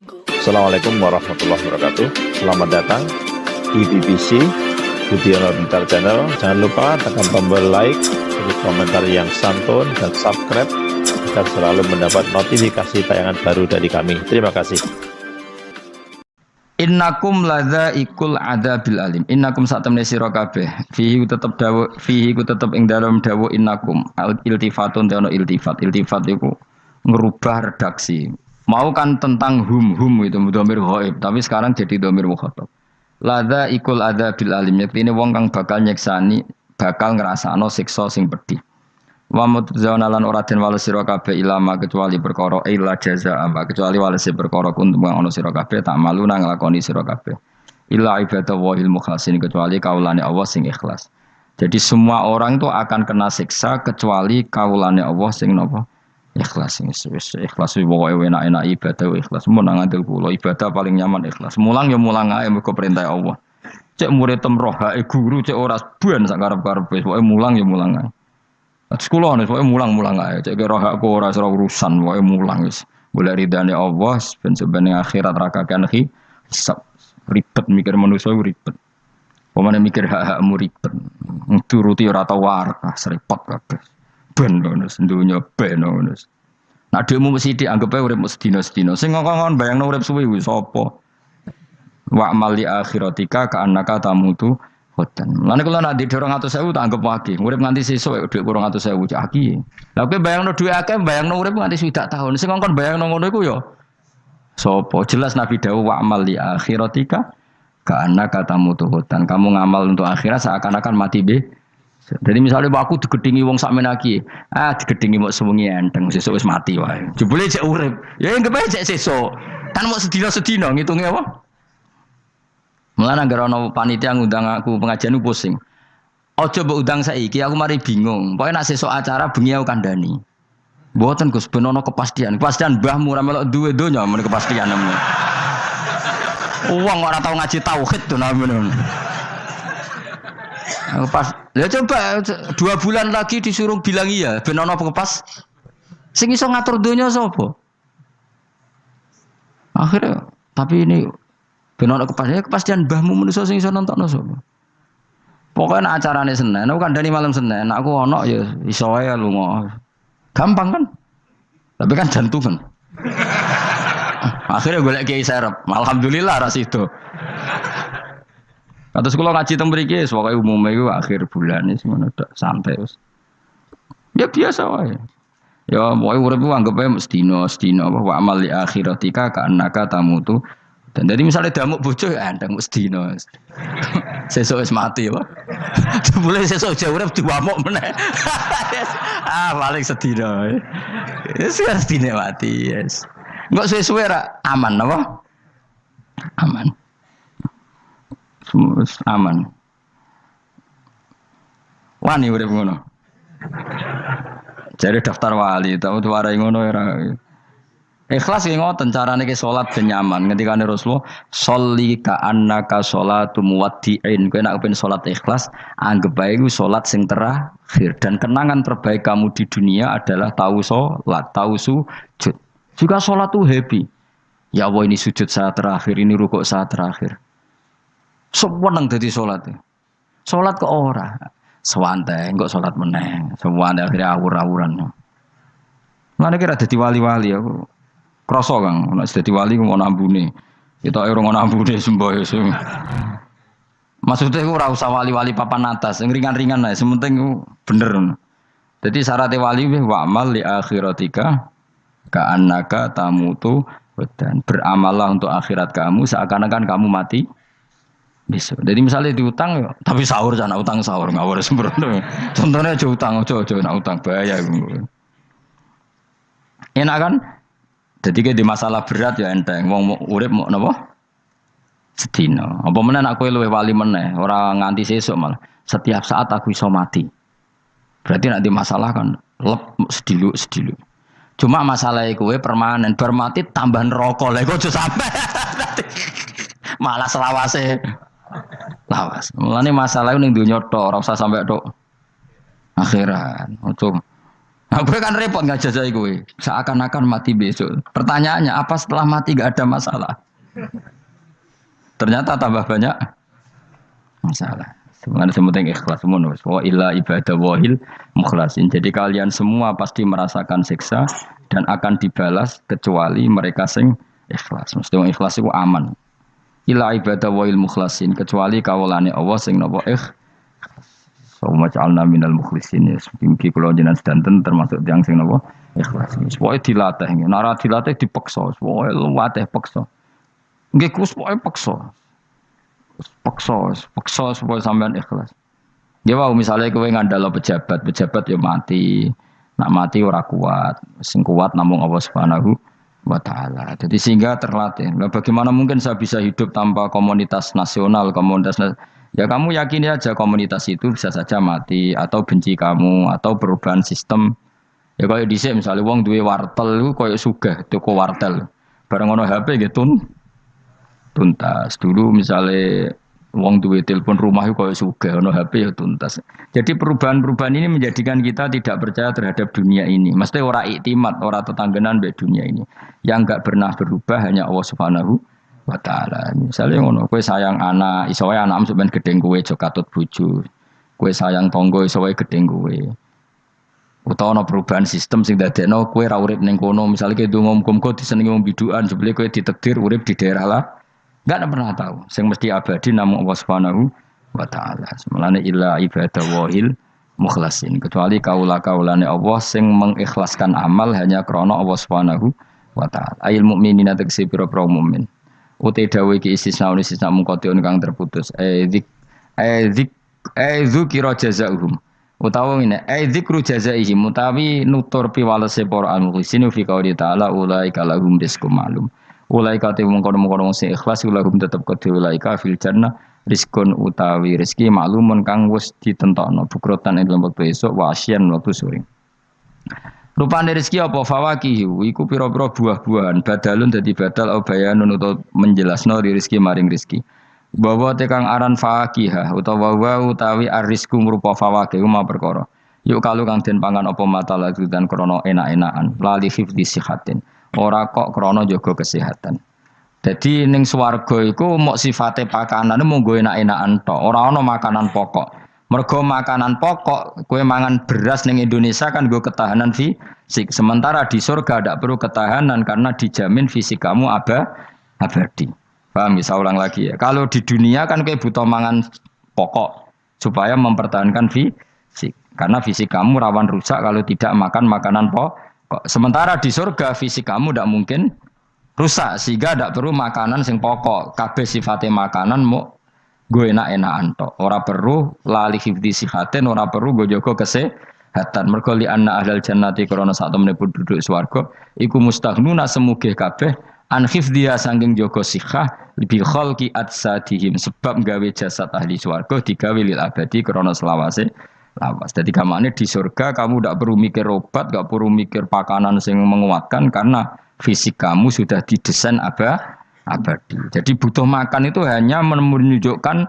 Assalamualaikum warahmatullahi wabarakatuh. Selamat datang di BBC Budiono Pintar Channel. Jangan lupa tekan tombol like, beri komentar yang santun, dan subscribe agar selalu mendapat notifikasi tayangan baru dari kami. Terima kasih. Innakum ladzaikul adzabil alim. Innakum satamne sira kabeh. Fihi tetep dawu, fihi ku tetep ing dalem dawu innakum. Iltifatun te ono iltifat. Iltifat iku ngerubah redaksi. Mau kan tentang hum itu dhamir ghaib, tapi sekarang jadi dhamir mukhatab. Ladzaikul adzabil alim. Yektine wong kang bakal nyeksani, bakal ngrasakno siksa sing pedhi. Wa mutzauna lan ora den wales sira kabeh ilama kecuali perkara illa jazaa kecuali wales perkara kuntum ana sira kabeh tak malu nang nglakoni sira kabeh illa ibadah wahil mukhlasin kecuali kaulane Allah sing ikhlas. Jadi semua orang itu akan kena siksa kecuali kaulane Allah sing napa ikhlas. Sing ikhlas pokoke enak-enak ibadah ikhlas mun nang ngandel kula ibadah paling nyaman ikhlas mulang ya mulang ae mergo perintah Allah cek murid temrohae guru cek ora ban sak karep-karepe pokoke mulang ya mulang ae. Sekolah nih, pokoknya mulang-mulang aja. Cek roh aku ora urusan, pokoknya mulang wis. Boleh ridane Allah, ben sebenarnya akhirat rakakan hisab ribet mikir manusia ribet. Pemane mikir hak-hakmu ribet. Turuti ora tau waras, seripot kabeh. Ben ngono, dunya ben ngono. Nah, dhekmu mesti dianggap ae urip sedina-sedina. Sing ngongkon bayangno urip suwi kuwi sapa? Wa amali akhiratika ka annaka tamutu Hoten. Lan kula nak di 200.000 tak anggap wage. Urip nganti sesuk dhuwit 200.000 cak aki. Lah kowe bayangno dhuwit akeh, bayangno urip nganti 20 tahun. Sing ngongkon bayangno ngono iku ya sapa? Jelas Nabi dawuh wa amal li akhiratika ka annaka tamutu hoten. Kamu ngamal untuk akhirat seakan-akan mati be. Jadi misalnya aku digedingi wong sak menaki, digedingi mok sewengi enteng sesuk wis mati wae. Jebule cek urip. Ya anggap ae cek sesuk. Kan mok sedina-sedina ngitunge apa? Mulane anggere ana panitia ngundang aku pengajian pusing. Aja mbok undang saiki aku mari bingung. Pokoke nek sesuk acara bengi aku kandhani. Mboten Gus ben ana kepastian. Kepastian mbahmu ora melok duwe donya men kepastian namanya. Wong ora tau ngaji tauhid to namanya. Pas, ya coba 2 bulan lagi disuruh bilang iya ben ana kepas. Sing iso ngatur donya sapa? Akhirnya tapi ini benar kepastian mbahmu manusa sing iso nontonno sapa. Pokoke nek acarane Senin, aku kandhani malam Senin, aku ono ya iso wae lunga. Gampang kan? Tapi kan jantungan. Akhirnya golek kiai serep. Alhamdulillah ras itu. Kados kula ngaji teng mriki wis pokoke umume iku akhir bulan wis ngono tok santai wis. Ya biasa wae. Ya pokoke urip ku anggap ae sedina wa amal li akhiratika ka annaka tamutu. Dan jadi misalnya damuk bojo ya endang sedina. Sesuk wis mati apa? Mulai sesuk jauh urip diwamuk meneh. Paling sedina. Wis sedina mati, yes. Enggak suwe-suwe ra aman apa? Aman. Aman. Wani urip ngono. Jadi daftar wali, tau warai ngono ora. Ikhlas ki ngoten carane ki salat ben nyaman. Ngendikane Rasulullah, "Sholli ka annaka sholatu muwaddi'in." Kowe nek pengen salat ikhlas, anggap bae iku salat sing terakhir dan kenangan terbaik kamu di dunia adalah tahu salat, tahu sujud. Juga salat tuh happy. Ya Allah ini sujud saat terakhir, ini rukuk saat terakhir. Seneng dadi salat. Salat kok ora. Sewante engko salat meneh. Sewante akhirnya awur-awuran. Mana kira dadi wali-wali aku. Kroso Kang, nek dadi wali ku ngono ambune. Kita ora ngono ambune semboyo sing. Maksudnya ku ora usah wali-wali papan atas, sing ringan-ringan ae, sementing ku bener. Jadi syaratnya wali wa amal li akhiratika ka annaka tamutu dan beramallah untuk akhirat kamu seakan-akan kamu mati besok. Jadi misalnya diutang tapi sahur jangan utang sahur ngawur sembrono. Contohnya aja utang, aja nak utang bahaya iku. Enak kan? Jadi kayak di masalah berat ya enteng. Wong urip mau napa? Sedina. Apa meneh nek kowe luwih wali meneh, ora nganti sesuk malah. Setiap saat aku iso mati. Berarti nek di masalah kan lep sediluk. Cuma masalah kowe permanen bar mati tambah neraka. Lha kok aja sampe. Malah selawase. Lawas. Mulane masalah ning donya tok, ora usah sampe tok akhirat. Ojo Nah, gue kan repot ngajazai gue. Seakan-akan mati besok. Pertanyaannya apa setelah mati gak ada masalah? Ternyata tambah banyak masalah. Sebenarnya semuanya ikhlas semua. Wa illa ibadah wahil mukhlasin. Jadi kalian semua pasti merasakan siksa dan akan dibalas kecuali mereka sing ikhlas. Mesti yang ikhlas itu aman. Illa ibadah wahil mukhlasin. Kecuali kawulane Allah sing napa Suma ja'alna minal mukhlisin ya. Mimpi kula jenengan sedanten termasuk tiyang sing napa ikhlas. Pokoke dilatih. Nara dilatih dipaksa. Pokoke luwateh paksa. Nggih Gus pokoke paksa. Paksa supaya sampean ikhlas. Ya wow, misalnya kowe ngandalo pejabat ya mati. Nak mati ora kuat. Sing kuat namung Allah Subhanahu wa taala. Jadi sehingga terlatih. Nah, bagaimana mungkin saya bisa hidup tanpa komunitas nasional, ya kamu yakini aja komunitas itu bisa saja mati atau benci kamu atau perubahan sistem. Ya kayak dhisik misalnya wong duwe wartel iku koyo sugih toko wartel. Bareng ono HP gitu tuntas. Dulu misalnya wong duwe telepon rumah itu koyo sugih ono HP ya tuntas. Jadi perubahan-perubahan ini menjadikan kita tidak percaya terhadap dunia ini. Mesti ora iktimat, ora tetanggenan mbek dunia ini. Yang enggak pernah berubah hanya Allah Subhanahu wa taala. Misalnya ngono, kowe sayang anak, iso wae anakmu sampean gedeng kowe aja katut bojo. Kowe sayang tangga iso wae gedeng kowe. Utawa ana perubahan sistem sing dadekno kowe ra urip ning kono, misale kowe ndonga muga-muga disenengi wong bidukan, sebele kowe ditakdir urip di daerah lah. Enggak pernah tahu. Sing mesti abadi namung Allah Subhanahu wa taala. Semulane illa ibadah wahil mukhlasin. Kecuali kaula-kaulane Allah sing mengikhlaskan amal hanya krana Allah Subhanahu wa taala. Ayil mukminina tegese pira-pira mukmin. Uti dawuh iki istisna mungkotion kang terputus. Dzikra jazaohum. Utawa ngene, dzikru jazaihim utawi nutur piwalese para al-mukhlisin fi qouli ta'ala ulaika lahum rizqum ma'lum. Ulaika te mungkon-mungkon sing ikhlas lahum tetep kedhe ulaika fil jannah rizqun utawi rezeki maklumun kang wis ditentokno bukrotan ing lembek besok wa asyan wektu sore. Rupane rezeki apa fawakihu iku pira-pira buah-buahan badalun dadi badal au bayanun utawa menjelasno rezeki maring rezeki. Bahwa tekang aran fakihah utawa utawi arizku merupa fawakih ma perkara. Yuk kalau kang den pangan apa mata lagi dan krono enak-enakan lali hifdzi sihatin. Ora kok krono jaga kesehatan. Jadi ning swarga iku mok sifate pakanane mung enak-enakan tok, ora ana makanan pokok. Mergo makanan pokok kowe mangan beras ning Indonesia kan nggo ketahanan fisik. Sementara di surga tidak perlu ketahanan karena dijamin fisik kamu abadi. Paham bisa ulang lagi ya. Kalau di dunia kan kayak butuh mangan pokok supaya mempertahankan fisik. Karena fisik kamu rawan rusak kalau tidak makan makanan pokok. Sementara di surga fisik kamu tidak mungkin rusak sehingga tidak perlu makanan sing pokok. Kabeh sifatnya makanan mau gue enak-enakan tok. Ora perlu lali hifdzi sihaten, ora perlu gue jaga kesehatan. Mergo li anna ahlal jannati krana sak temene penduduk swarga iku mustaghnuna semugih kabeh an hifdhiya saking jaga sikhah bi khalqi atsadihim sebab gawe jasad ahli swarga digawe lil abadi krana selawase lawas. Jadi kamane di surga kamu tidak perlu mikir obat, tidak perlu mikir pakanan yang menguatkan karena fisik kamu sudah didesain abadi. Jadi butuh makan itu hanya menunjukkan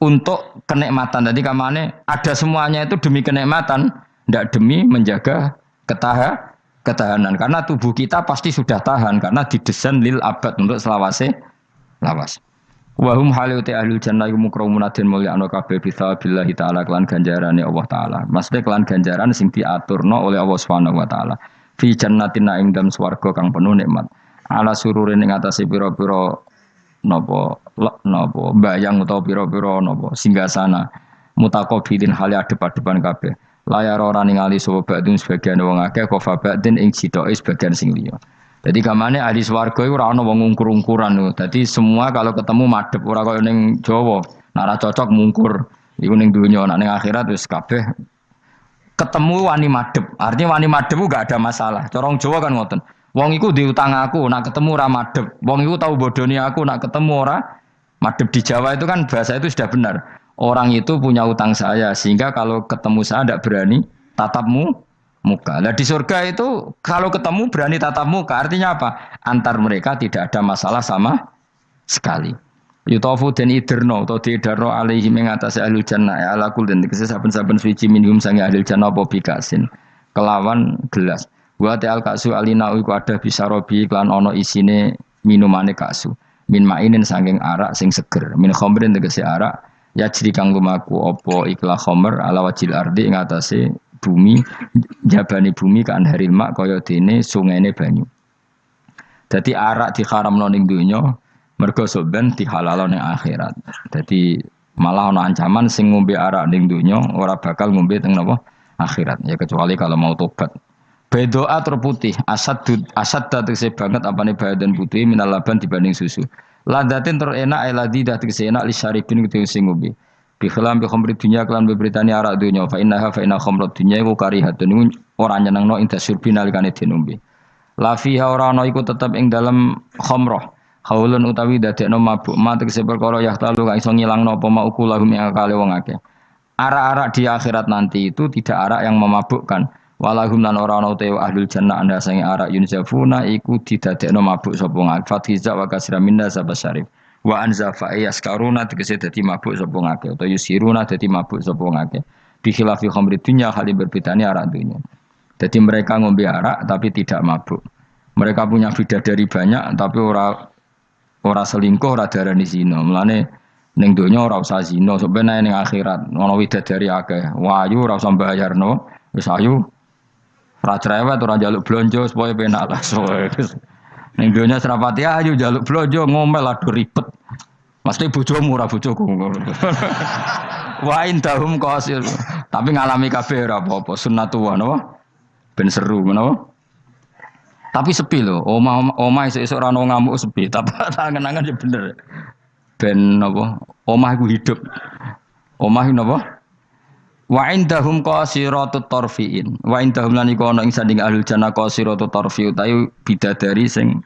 untuk kenikmatan. Jadi kamane ada semuanya itu demi kenikmatan, tidak demi menjaga ketahanan. Karena tubuh kita pasti sudah tahan karena didesain lil abad untuk selawase lawas. Wahum haliuti ahlul jannah iku mukramun den mulyakno kabeh bisabillahi taala kelan ganjarane Allah taala. Maksudnya kelan ganjaran sing diaturno oleh Allah Subhanahu wa taala. Fi jannatin ing dalam swarga kang penuh nikmat. Ala sururin ing atase pira-pira napa bayang utawa pira-pira napa singgasana mutaqabilin hale adep-adepan kabeh. Layar ora ningali sapa badun sebagian wong akeh kofa badin ing sitoke sebagian sing liya. Jadi kamane ahli swarga iku ora ana wong ngungkur-ungkuran lho. Dadi semua kalau ketemu madhep ora kaya ning Jawa. Nek ora cocok mungkur. Iku ning donya, nek ning akhirat wis kabeh ketemu wani madhep. Artinya wani madhep ku gak ada masalah. Cara wong Jawa kan ngoten. Wong iku diutang aku, nak ketemu ora madhep. Wong iku tau bodoni aku, nak ketemu ora madhep. Di Jawa itu kan bahasa itu sudah benar. Orang itu punya utang saya sehingga kalau ketemu saya tidak berani tatapmu muka. Nah di surga itu kalau ketemu berani tatap muka artinya apa? Antar mereka tidak ada masalah sama sekali. Yutafu dan iderno atau diidarno alaihi mengatasi ahlul jannah ala kul dan saben-saben suci minhum sange ahlul jannah apa bikasin kelawan gelas. Wa ta'al kasu alina iku ada bisa robi klan ono isine minumane kasu. Min mainin saking arak sing seger. Min khamrin tegese arak ya jri kang lumaku apa ikla khamr ala wajil ardi ing atase bumi jabane bumi kan haril mak kaya dene sungene banyu. Dadi arak diharamno ning donya mergo soben dihalalno ning akhirat. Dadi malah ana ancaman sing ngombe arak ning donya ora bakal ngombe teng napa akhirat ya kecuali kalau mau tobat. Bedoa terputih asad tegese banget apane badan putih minal laban dibanding susu. Ladatin terenak eladi dah tegese enak li syaribin tegese ngombe. Bi khilam bi khamri dunya kelan beberitani arak donya fa inna khamrat dunya iku karihatun ora nyenengno ing dasurbi nalikane dinombe. La fiha ora ana iku tetep ing dalem khamrah. Haulun utawi dadekno mabuk mate kese perkara ya talu kang iso ngilangno apa mau kulahum ing akale wong akeh. Arak-arak di akhirat nanti itu tidak arak yang memabukkan. Walahum lan ora ana te ahlul jannah anda sange arak yunzafuna iku didadekno mabuk sapa ngake. Fatiza wa kasra minna sabasyarif. Wa anzafa yaskaruna tegese dadi mabuk sapa ngake utawa yusiruna dadi mabuk sapa ngake. Bi khilafi khamri dunya hal berbedane arak dunya. Jadi mereka ngombe arak tapi tidak mabuk. Mereka punya bidadari banyak tapi ora selingkuh, ora darani zina. Mulane ning donya ora usah zina, sampeyan ning akhirat ana widadari akeh. Wayu ora usah mbayarno, wis ayu. Ora cerewet, ora njaluk blonjo supaya penak lah. Ning donya serapati ayu njaluk blonjo ngomel aduh ribet. Mesti bojomu ora bojoku. Wa indahum qasir. Tapi ngalami kabeh ora apa-apa, sunnatullah napa? Ben seru menapa? Tapi sepi lho, omah esuk-esuk ora ono ngamuk sepi, tapi angen-angen ya bener. Ben napa? Omah iku hidup. Omah iku napa? Wa indahum qasiratut tarfiin. Wa indahum lan iku ana ing sanding ahlul jannah qasiratut tarfi utawi bidadari sing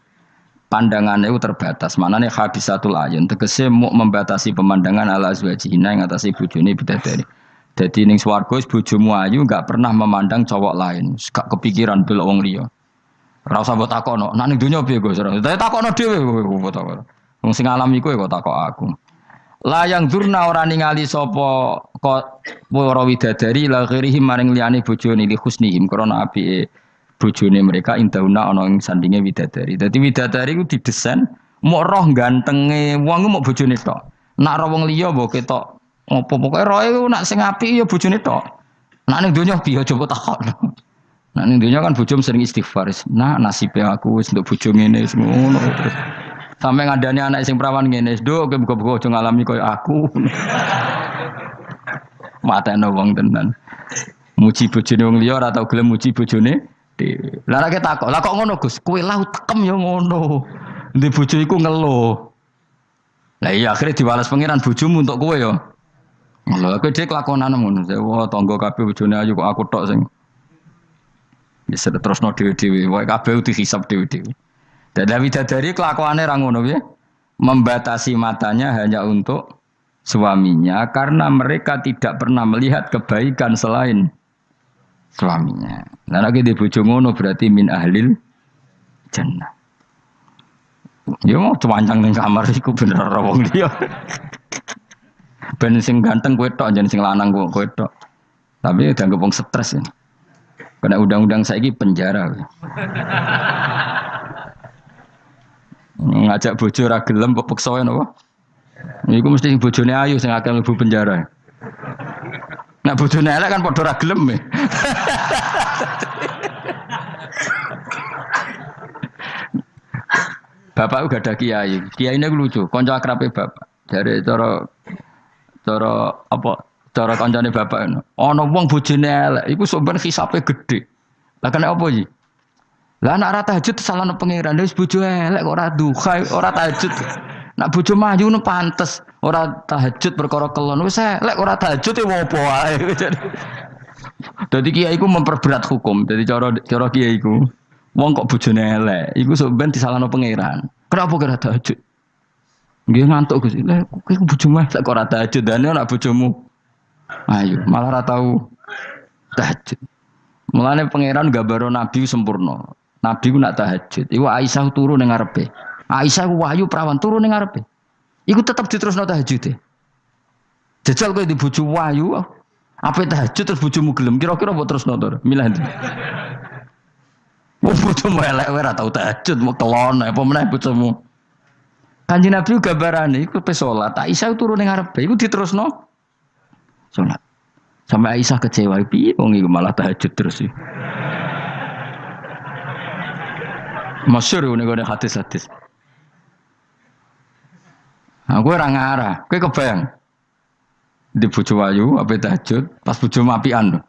pandangane iku terbatas. Manane habisatul ayun tegese muk membatasi pemandangan ala azwajina ing atase bojone bidadari. Dadi ning swarga bojomu ayu enggak pernah memandang cowok lain, gak kepikiran delok wong liya. Ora usah mbok takono, nek ning donya piye Gus? Tapi takono dhewe kowe takon. Wong sing alami kowe kok takok aku. Layang durna ora ningali sapa kok para widadari la ghirihim maring liyane bojone li husnihim krana apike bojone mereka indauna ana ing sandinge widadari. Dadi widadari ku didesain mok roh gantenge wong ku mok bojone tok. Nak ro wong liya mbok ketok opo pokoke roe ku nak sing apik ya bojone tok. Nak ning donya piye coba takokno. Nak ning donya kan bojom sering istighfar. Nah nasibe aku wis nduk bojo ngene wis ngono terus. Sampe ngandani anak sing prawan ngene, "Nduk kowe buka-buka aja ngalami koyo aku." Matane wong tenan. Muji bojone wong liya ora tau gelem muji bojone dhewe. Lah nek takok, "Lah kok ngono Gus? Kowe lau tekem ya ngono." Ndek bojo iku ngeluh. Lah iya akhirnya diwales pangeran bojomu untuk kowe ya. Lha kowe dhek lakonan ngono. Wah tangga kabeh bojone ayu kok aku tok sing wis terusno dhewe-dhewe. Wae kabeh dihisab dhewe-dhewe. Dadi widadari kelakuane ra ngono piye? Membatasi matanya hanya untuk suaminya karena mereka tidak pernah melihat kebaikan selain suaminya. Lah nek di bojo ngono berarti min ahlil jannah. Ya mau cuancang ning kamar iku bener ora wong liya. Ben sing ganteng kowe tok jan sing lanang kowe tok. Tapi dianggap wong stres ya. Kena undang-undang saiki penjara. Ngajak bojo ra gelem pepeksa wae napa? Iku mesti bojone ayu sing akeh mlebu penjara. Nek bojone elek kan padha ra gelem. Bapak gak ada kiai. Kiai ini lucu, kanca akrabe bapak. Dari cara kancane bapak ana wong bojone elek iku sok ben hisabe gedhe. Lah kena apa iki? Lah anak ora tahajud salahno pangeran wis bojo elek kok ora duha ora tahajud. Nak bojo maju nu pantes ora tahajud perkara kelon wis elek ora tahajud e opo wae. Dadi kiai iku memperberat hukum. Dadi cara kiai iku wong kok bojone elek iku sok ben disalahno pangeran. Kenapa kira tahajud? Nggih ngantuk Gus. Lah kowe bojomu elek kok ora tahajud dane nak bojomu. Ayo malah ora tau tahajud. Mulane pangeran gambaro nabi sempurna. Nabi ku nak tahajud. Iku Aisyah turu ning ngarepe. Aisyah ku wahyu prawan turu ning ngarepe. Iku tetep diterusno tahajud e. Jajal kowe di bojo wahyu Apa tahajud terus bojomu gelem kira-kira mbok terus nonton. Milih ndi? Bojomu elek ora tau tahajud mau kelon apa meneh bojomu. Kanjeng Nabi gambarane iku pe salat, Aisyah turu ning ngarepe iku diterusno salat. Sampai Aisyah kecewa, piye wong iku malah tahajud terus iki. Masyhur ngene hadis-hadis. Aku ora ngarah, kowe kebayang. Di bojo ayu ape tahajud, pas bojo apian.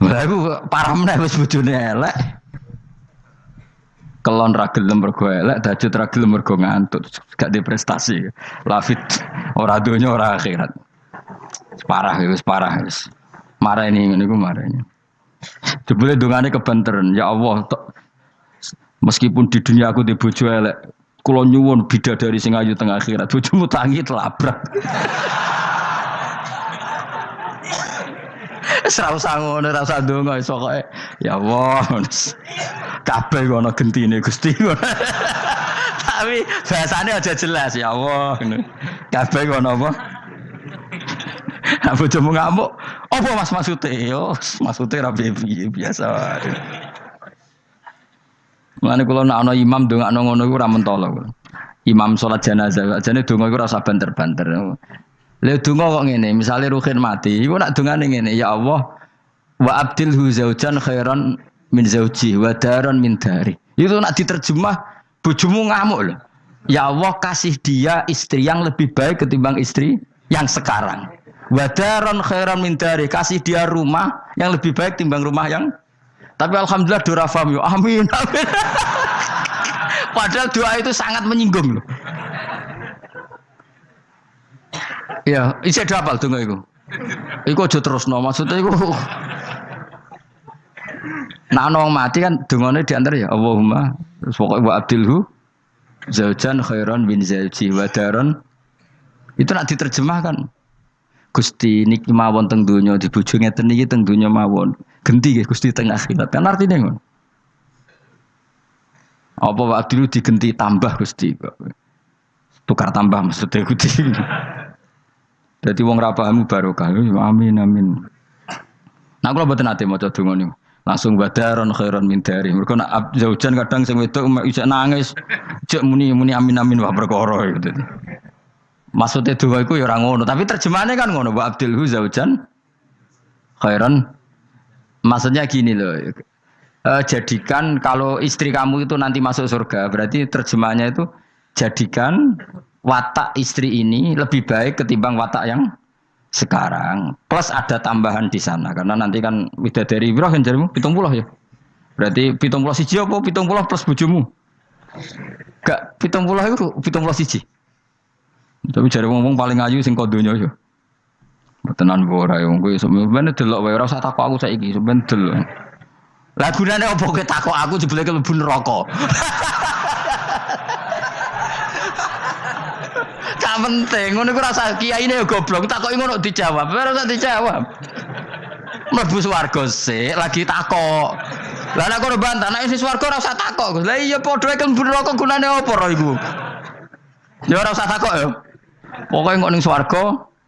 Lah aku parah meneh wis bojone elek. Kelon ra gelem mergo elek, tahajud ra gelem mergo ngantuk, gak di prestasi. Lafit ora donya ora akhirat. Wis parah wis. Marani ngene iku marani. Jebule dongane kebenteren, ya Allah, meskipun di dunia aku di bojo elek, kula nyuwun bidadari sing ayu teng akhirat, bojomu tangi telabrak. Ora usah ngono, ora usah ndonga iso kok. Ya Allah. Kabeh ana gentine Gusti. Tapi bahasane aja jelas ya Allah. Kabeh ana apa? Apa bojomu ngamuk? Apa Mas maksude? Yo, maksude ra piye biasa. Mulane kula nek ana imam ndongakno ngono iku ora mentolo. Imam salat jenazah, jane donga iku ora usah banter-banter. Lha donga kok ngene, misale Ruhin mati, iku nak dongane ngene, ya Allah wa abdilhu zaujan khairan min zauji wa daran min dari. Itu nak diterjemah bojomu ngamuk loh. Ya Allah kasih dia istri yang lebih baik ketimbang istri yang sekarang. Wa daran khairan min dari, kasih dia rumah yang lebih baik timbang rumah yang. Tapi alhamdulillah dora faham yo. Amin. Amin. Padahal doa itu sangat menyinggung loh. Ya, isi ada apal donga iku. Iku aja terusno, maksudnya iku. Nah, wong mati kan dongane di antara ya Allahumma pokoke wa abdilhu zaujan khairan min zauji wa daron. Itu nak diterjemahkan. Gusti niki mawon teng donya di bojo ngeten iki teng donya mawon. Genti nggih Gusti teng akhirat. Kan artine ngono. Apa wa abdilhu digenti tambah Gusti kok. Tukar tambah maksudnya Gusti. Jadi wong ra paham barokah. Amin amin. Nah kula mboten ate maca donga niku. Langsung badaron khairon min dari. Mergo nak zaujan kadang sing wedok isih nangis, cek muni amin amin wah perkara gitu. Maksudnya donga iku ya ora ngono, tapi terjemahannya kan ngono, wa abdilhu zaujan khairon. Maksudnya gini loh. Jadikan kalau istri kamu itu nanti masuk surga, berarti terjemahnya itu jadikan watak istri ini lebih baik ketimbang watak yang sekarang. Plus ada tambahan di sana karena nanti kan widadari piro kan jarimu 70 ya. Berarti 71 apa 70 plus bojomu? Gak 70 itu 71. Tapi jare wong paling ayu sing kodonya ya. Tenan ora ya wong kuwi sampeyan delok wae ora usah takok aku saiki sampeyan delok. Lah gunane opo kowe takok aku jebule mlebu neraka. Gak penting, ngono iku rasa kiyaine goblok, takoki ngono dijawab, ora usah dijawab. Mlebu swarga sik, lagi takok. Lah nek kono bantah, nek wis swarga ora usah takok. Lah iya padha ae mlebu neraka gunane apa ora iku? Ya ora usah takok ya. Pokoke kok ning swarga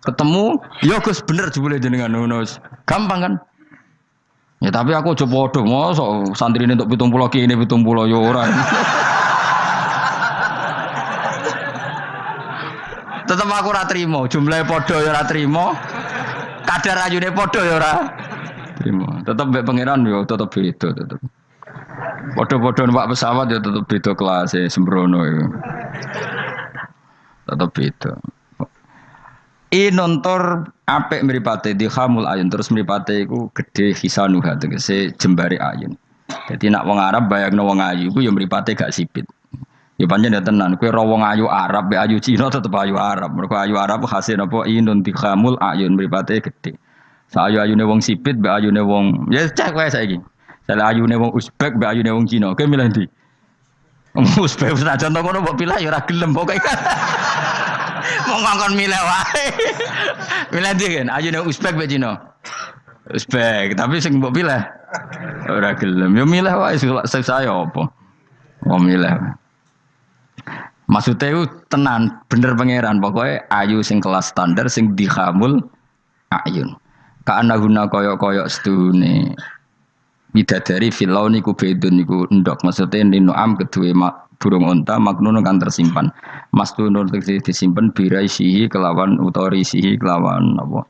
ketemu, ya Gus bener jebule jenengan ngono. Gampang kan? Ya tapi aku aja padha, mosok santrine entuk 70 kene 70 ya ora. Tetep aku ora trimo, jumlahe padha ya ora trimo. Kadar ayune padha ya ora trimo. Tetep mbek pangeran ya tetep beda tetep. Padha-padha numpak pesawat ya tetep beda kelas sembrono iku. Tetep beda. Inontor apik mripate dihamul ayun terus mripate iku gedhe hisanuha tegese jembare ayun. Dadi nak wong Arab bayangno wong ayu iku ya mripate gak sipit. Ya pancen ya tenan, kowe ro wong ayu Arab, be ayu Cina tetep ayu Arab. Mergo ayu Arab hasil napa inun dihamul ayun mripate gedhe. Sa ayu-ayune wong sipit, be ayune wong ya cek wae saiki. Sale ayune wong Uzbek, be ayune wong Cina. Kowe milih ndi? Uzbek senajan to ngono mbok pilih ya ora gelem pokoke. Mau ngongkon milih wae. Milih ndi kan? Ayune Uzbek be Cina. Uzbek, tapi sing mbok pilih ora gelem. Ya milih wae saya apa? Mau milih. Maksudnya itu tenan, bener pangeran. Pokoknya ayu sing kelas standar, sing dihamul ayun. Karena guna koyok-koyok sedune bidadari filau niku bedun niku endok. Maksudnya ninu'am kedua burung unta maknun kan tersimpan. Mastunun disimpan birai sihi kelawan utori sihi kelawan apa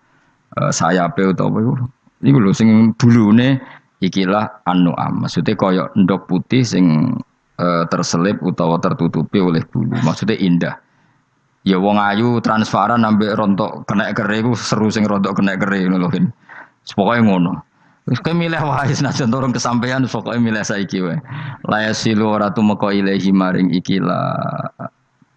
sayape utawa iku. Iku lho sing bulune ikilah an-nu'am. Maksudnya koyok endok putih sing terselip utawa tertutupi oleh bulu. Maksudnya indah. Ya wong ayu transparan ambek rontok kena kere iku seru sing rontok kena kere ngono lho. Pokoke ngono. Wis kowe milih wae senajan turun kesampaian pokoke milih saiki wae. La yasilu ora tumeka ilahi maring ikilah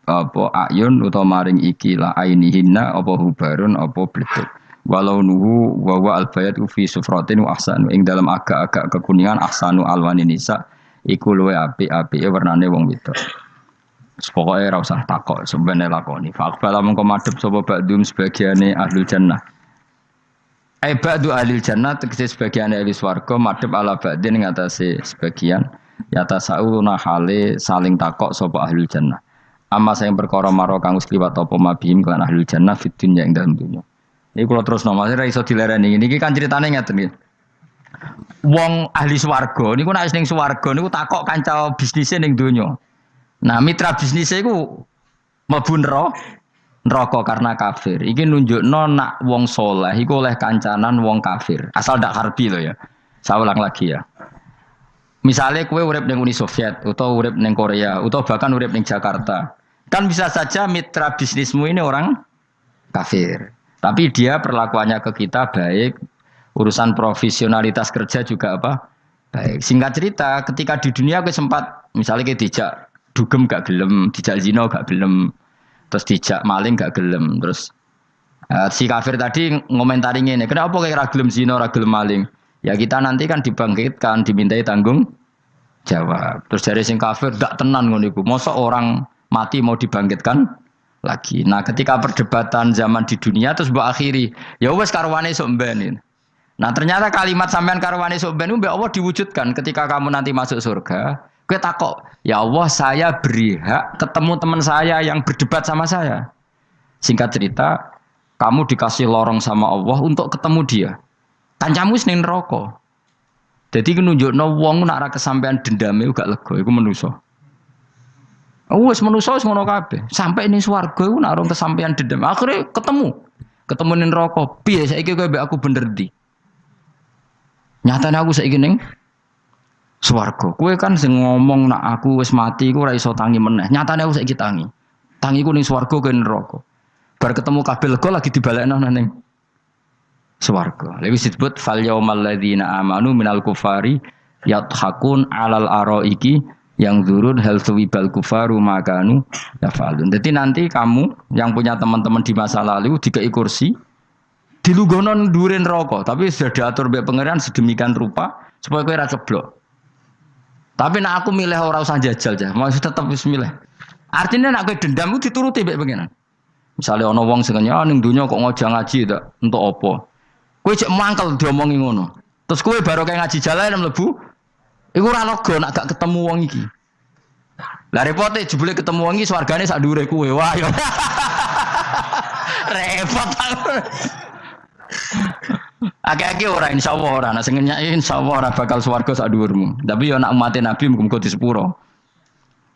apa ayun utawa maring ikilah ainihinna apa hubarun apa bleduk. Walau nuhu wa albayat fi sufratin wa ahsanu ing dalam agak-agak kekuningan ahsanu alwani nisa iku luwe apik-apike warnane wong wedok. Pokoke ora usah takok sampeyan lakoni. Faqbala mengko madhep sapa ba'dum sebagiane ahlul jannah. Ba'du ahlil jannah tegese sebagiane ahli swarga madhep ala ba'din ing atase sebagian yata sauna hale saling takok sapa ahlul jannah. Amma sing perkara maro kang wis liwat apa mabihim kan ahlul jannah fid dunya ing dalem dunya. Iki kula terus nomase ra iso dilereni. Niki kan critane ngeten iki. Wong ahli swarga niku nek ning swarga niku takok kanca bisnise ning donya. Nah, mitra bisnisnya iku mlebu neraka karena kafir. Iki nunjukno nak wong soleh iku oleh kancanan wong kafir. Asal ndak harbi lho ya. Saya ulang lagi ya. Misalnya kowe urip ning Uni Soviet atau urip ning Korea atau bahkan urip ning Jakarta. Kan bisa saja mitra bisnismu ini orang kafir. Tapi dia perlakuannya ke kita baik. Urusan profesionalitas kerja juga apa? Baik. Singkat cerita, ketika di dunia kowe sempat misalnya kowe dijak dugem gak gelem, dijak zina gak gelem, terus dijak maling gak gelem, terus si kafir tadi ngomentari ngene, kenapa kayak ra gelem zina, ra gelem maling? Ya kita nanti kan dibangkitkan, dimintai tanggung jawab. Terus dari sing kafir gak tenan ngono iku. Mosok orang mati mau dibangkitkan lagi. Nah, ketika perdebatan zaman di dunia terus mbok akhiri, ya wis karwane sok mben. Nah, ternyata kalimat sampean karwane sok mben mbek Allah diwujudkan ketika kamu nanti masuk surga. Kowe takok, ya Allah saya beri hak ketemu teman saya yang berdebat sama saya. Singkat cerita, kamu dikasih lorong sama Allah untuk ketemu dia. Kancamu wis ning neraka. Dadi nunjukno wong nek ora kesampean dendame gak lega, iku menungso. Wis menungso wis ngono kabeh. Sampai ning swarga iku nek ora kesampean dendam, akhirnya ketemu ning neraka. Piye saiki kowe mbek aku bener ndi? Nyatane aku saiki ning swarga. Kowe kan sing ngomong nak aku wis mati iku ora iso tangi meneh. Nyatane aku saiki tangi. Tangiku ning swarga kowe neraka. Bar ketemu kabeh lega lagi dibalekno ning swarga. Lha wis disebut fal yaumal ladzina amanu minal kufari yadhakun alal araiki yang zurun hal suwibal kufaru makanu yafalun. Jadi nanti kamu yang punya teman-teman di masa lalu dikei kursi dilunggono ndurin neraka, tapi sudah diatur mbek pangeran sedemikian rupa supaya kowe ora ceblok. Tapi nak aku milih ora usah jajal aja, mau tetap wis milih. Artinya nak kowe dendam ku dituruti mbek pangeran. Misalnya ana wong sing ning donya kok ngojang ngaji tak entuk apa. Kowe cek mangkel diomongi ngono. Terus kowe baru kayak ngaji jalan mlebu, iku ora lega nak gak ketemu wong iki. Lah repote jebule ketemu wong iki swargane sak dhuwure kowe. Wah yo. Repot. Akeh-akeh ora insyaallah ora, nek sing nyai insyaallah ora bakal swarga sak dhuwurmu. Tapi yo nek umat Nabi muga-muga di sepuro.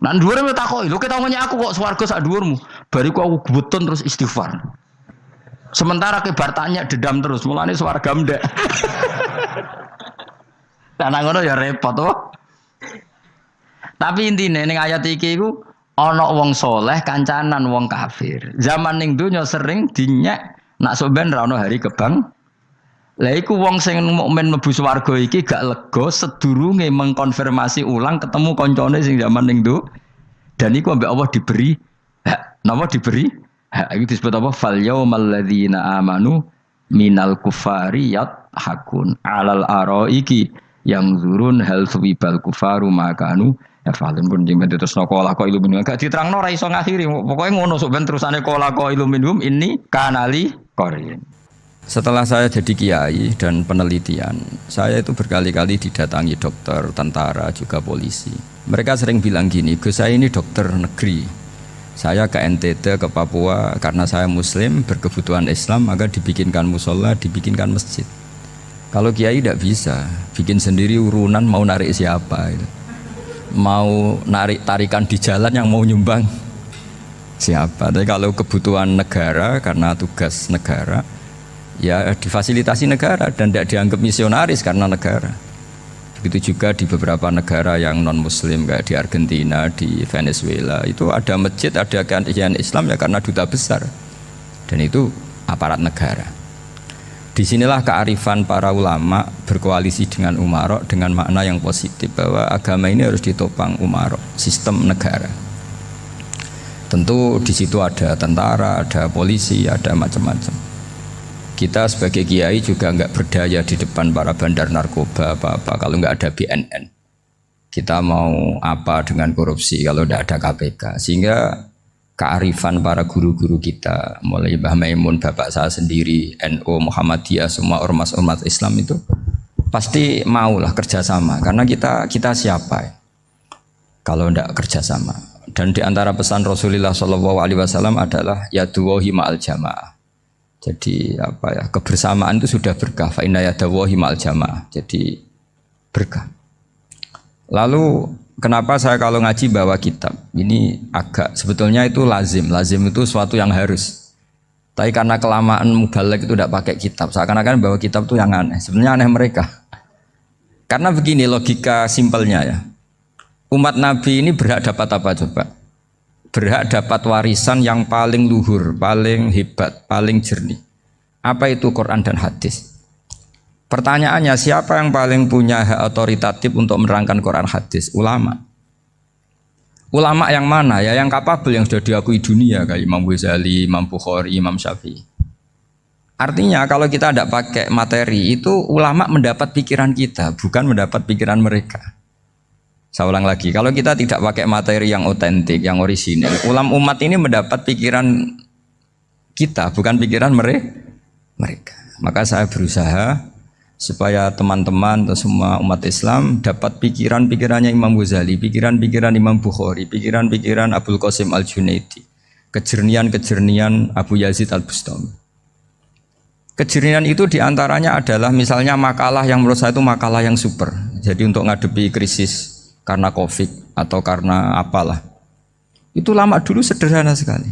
Nek dhuwure me takoki, lho ketemu aku kok swarga sak dhuwurmu. Bariku aku gebutun terus istighfar. Sementara kebar tanya dendam terus, mulane swarga ndek. Karena ngono ya repot toh. Tapi intine ning ayat iki iku ana wong soleh kancanan wong kafir. Zaman ning donya sering dinyek nak sampean ra ono hari kebang. Lah iku wong sing mukmin mlebu swarga iki gak lega sedurunge mengkonfirmasi ulang ketemu kancane sing zaman ning do. Dan iku ambek Allah diberi hak. Napa diberi? Hak iki disebut apa? Fal yaumal ladzina amanu minal kufari yadhakun alal araiki yang zurun hal suwibal kufaru makanu ya falun pun jeng terus nokola ko iluminum gak diterangno ora iso ngakhiri pokoke ngono sok ben terusane kola ko iluminum ini kanali korin. Setelah saya jadi kiai dan penelitian, saya itu berkali-kali didatangi dokter, tentara, juga polisi. Mereka sering bilang gini, Gus saya ini dokter negeri. Saya ke NTT, ke Papua, karena saya Muslim, berkebutuhan Islam, maka dibikinkan musola, dibikinkan masjid. Kalau kiai tidak bisa, bikin sendiri urunan mau narik siapa, gitu. Mau narik tarikan di jalan yang mau nyumbang siapa. Tapi kalau kebutuhan negara, karena tugas negara, ya difasilitasi negara dan tidak dianggap misionaris karena negara. Begitu juga di beberapa negara yang non muslim kayak di Argentina, di Venezuela itu ada masjid, ada kajian Islam ya karena duta besar dan itu aparat negara. Disinilah kearifan para ulama berkoalisi dengan umarok dengan makna yang positif bahwa agama ini harus ditopang umarok, sistem negara. Tentu di situ ada tentara, ada polisi, ada macam-macam. Kita sebagai kiai juga enggak berdaya di depan para bandar narkoba apa-apa kalau enggak ada BNN. Kita mau apa dengan korupsi kalau enggak ada KPK. Sehingga kearifan para guru-guru kita, mulai Mbah Maimun, bapak saya sendiri, NU, Muhammadiyah, semua ormas-ormas Islam itu pasti maulah kerjasama. Karena kita siapa ya? Kalau enggak kerjasama. Dan di antara pesan Rasulullah SAW adalah yaduwahi ma'al jamaah. Jadi apa ya, kebersamaan itu sudah berkah. Fa inna yadallahi ma'al jamaah. Jadi berkah. Lalu kenapa saya kalau ngaji bawa kitab? Ini agak sebetulnya itu lazim. Lazim itu suatu yang harus. Tapi karena kelamaan mubalek itu tidak pakai kitab. Seakan-akan bawa kitab itu yang aneh. Sebenarnya aneh mereka. Karena begini logika simpelnya ya. Umat Nabi ini berhak dapat apa coba? Berhak dapat warisan yang paling luhur, paling hebat, paling jernih. Apa itu Quran dan hadis? Pertanyaannya, siapa yang paling punya hak otoritatif untuk menerangkan Quran hadis? Ulama. Ulama yang mana? Ya yang kapabel, yang sudah diakui dunia kayak Imam Ghazali, Imam Bukhari, Imam Syafi'i. Artinya kalau kita tidak pakai materi itu ulama mendapat pikiran kita, bukan mendapat pikiran mereka. Saya ulang lagi, kalau kita tidak pakai materi yang otentik, yang orisinil, umat ini mendapat pikiran kita, bukan pikiran mereka. Maka saya berusaha supaya teman-teman atau semua umat Islam dapat pikiran-pikirannya Imam Ghazali, pikiran-pikiran Imam Bukhari, pikiran-pikiran Abdul Qasim Al-Junaidi, kejernian-kejernian Abu Yazid Al-Bustami. Kejernian itu diantaranya adalah misalnya makalah yang menurut saya itu makalah yang super. Jadi untuk ngadepi krisis karena COVID atau karena apalah. Itu lama dulu sederhana sekali.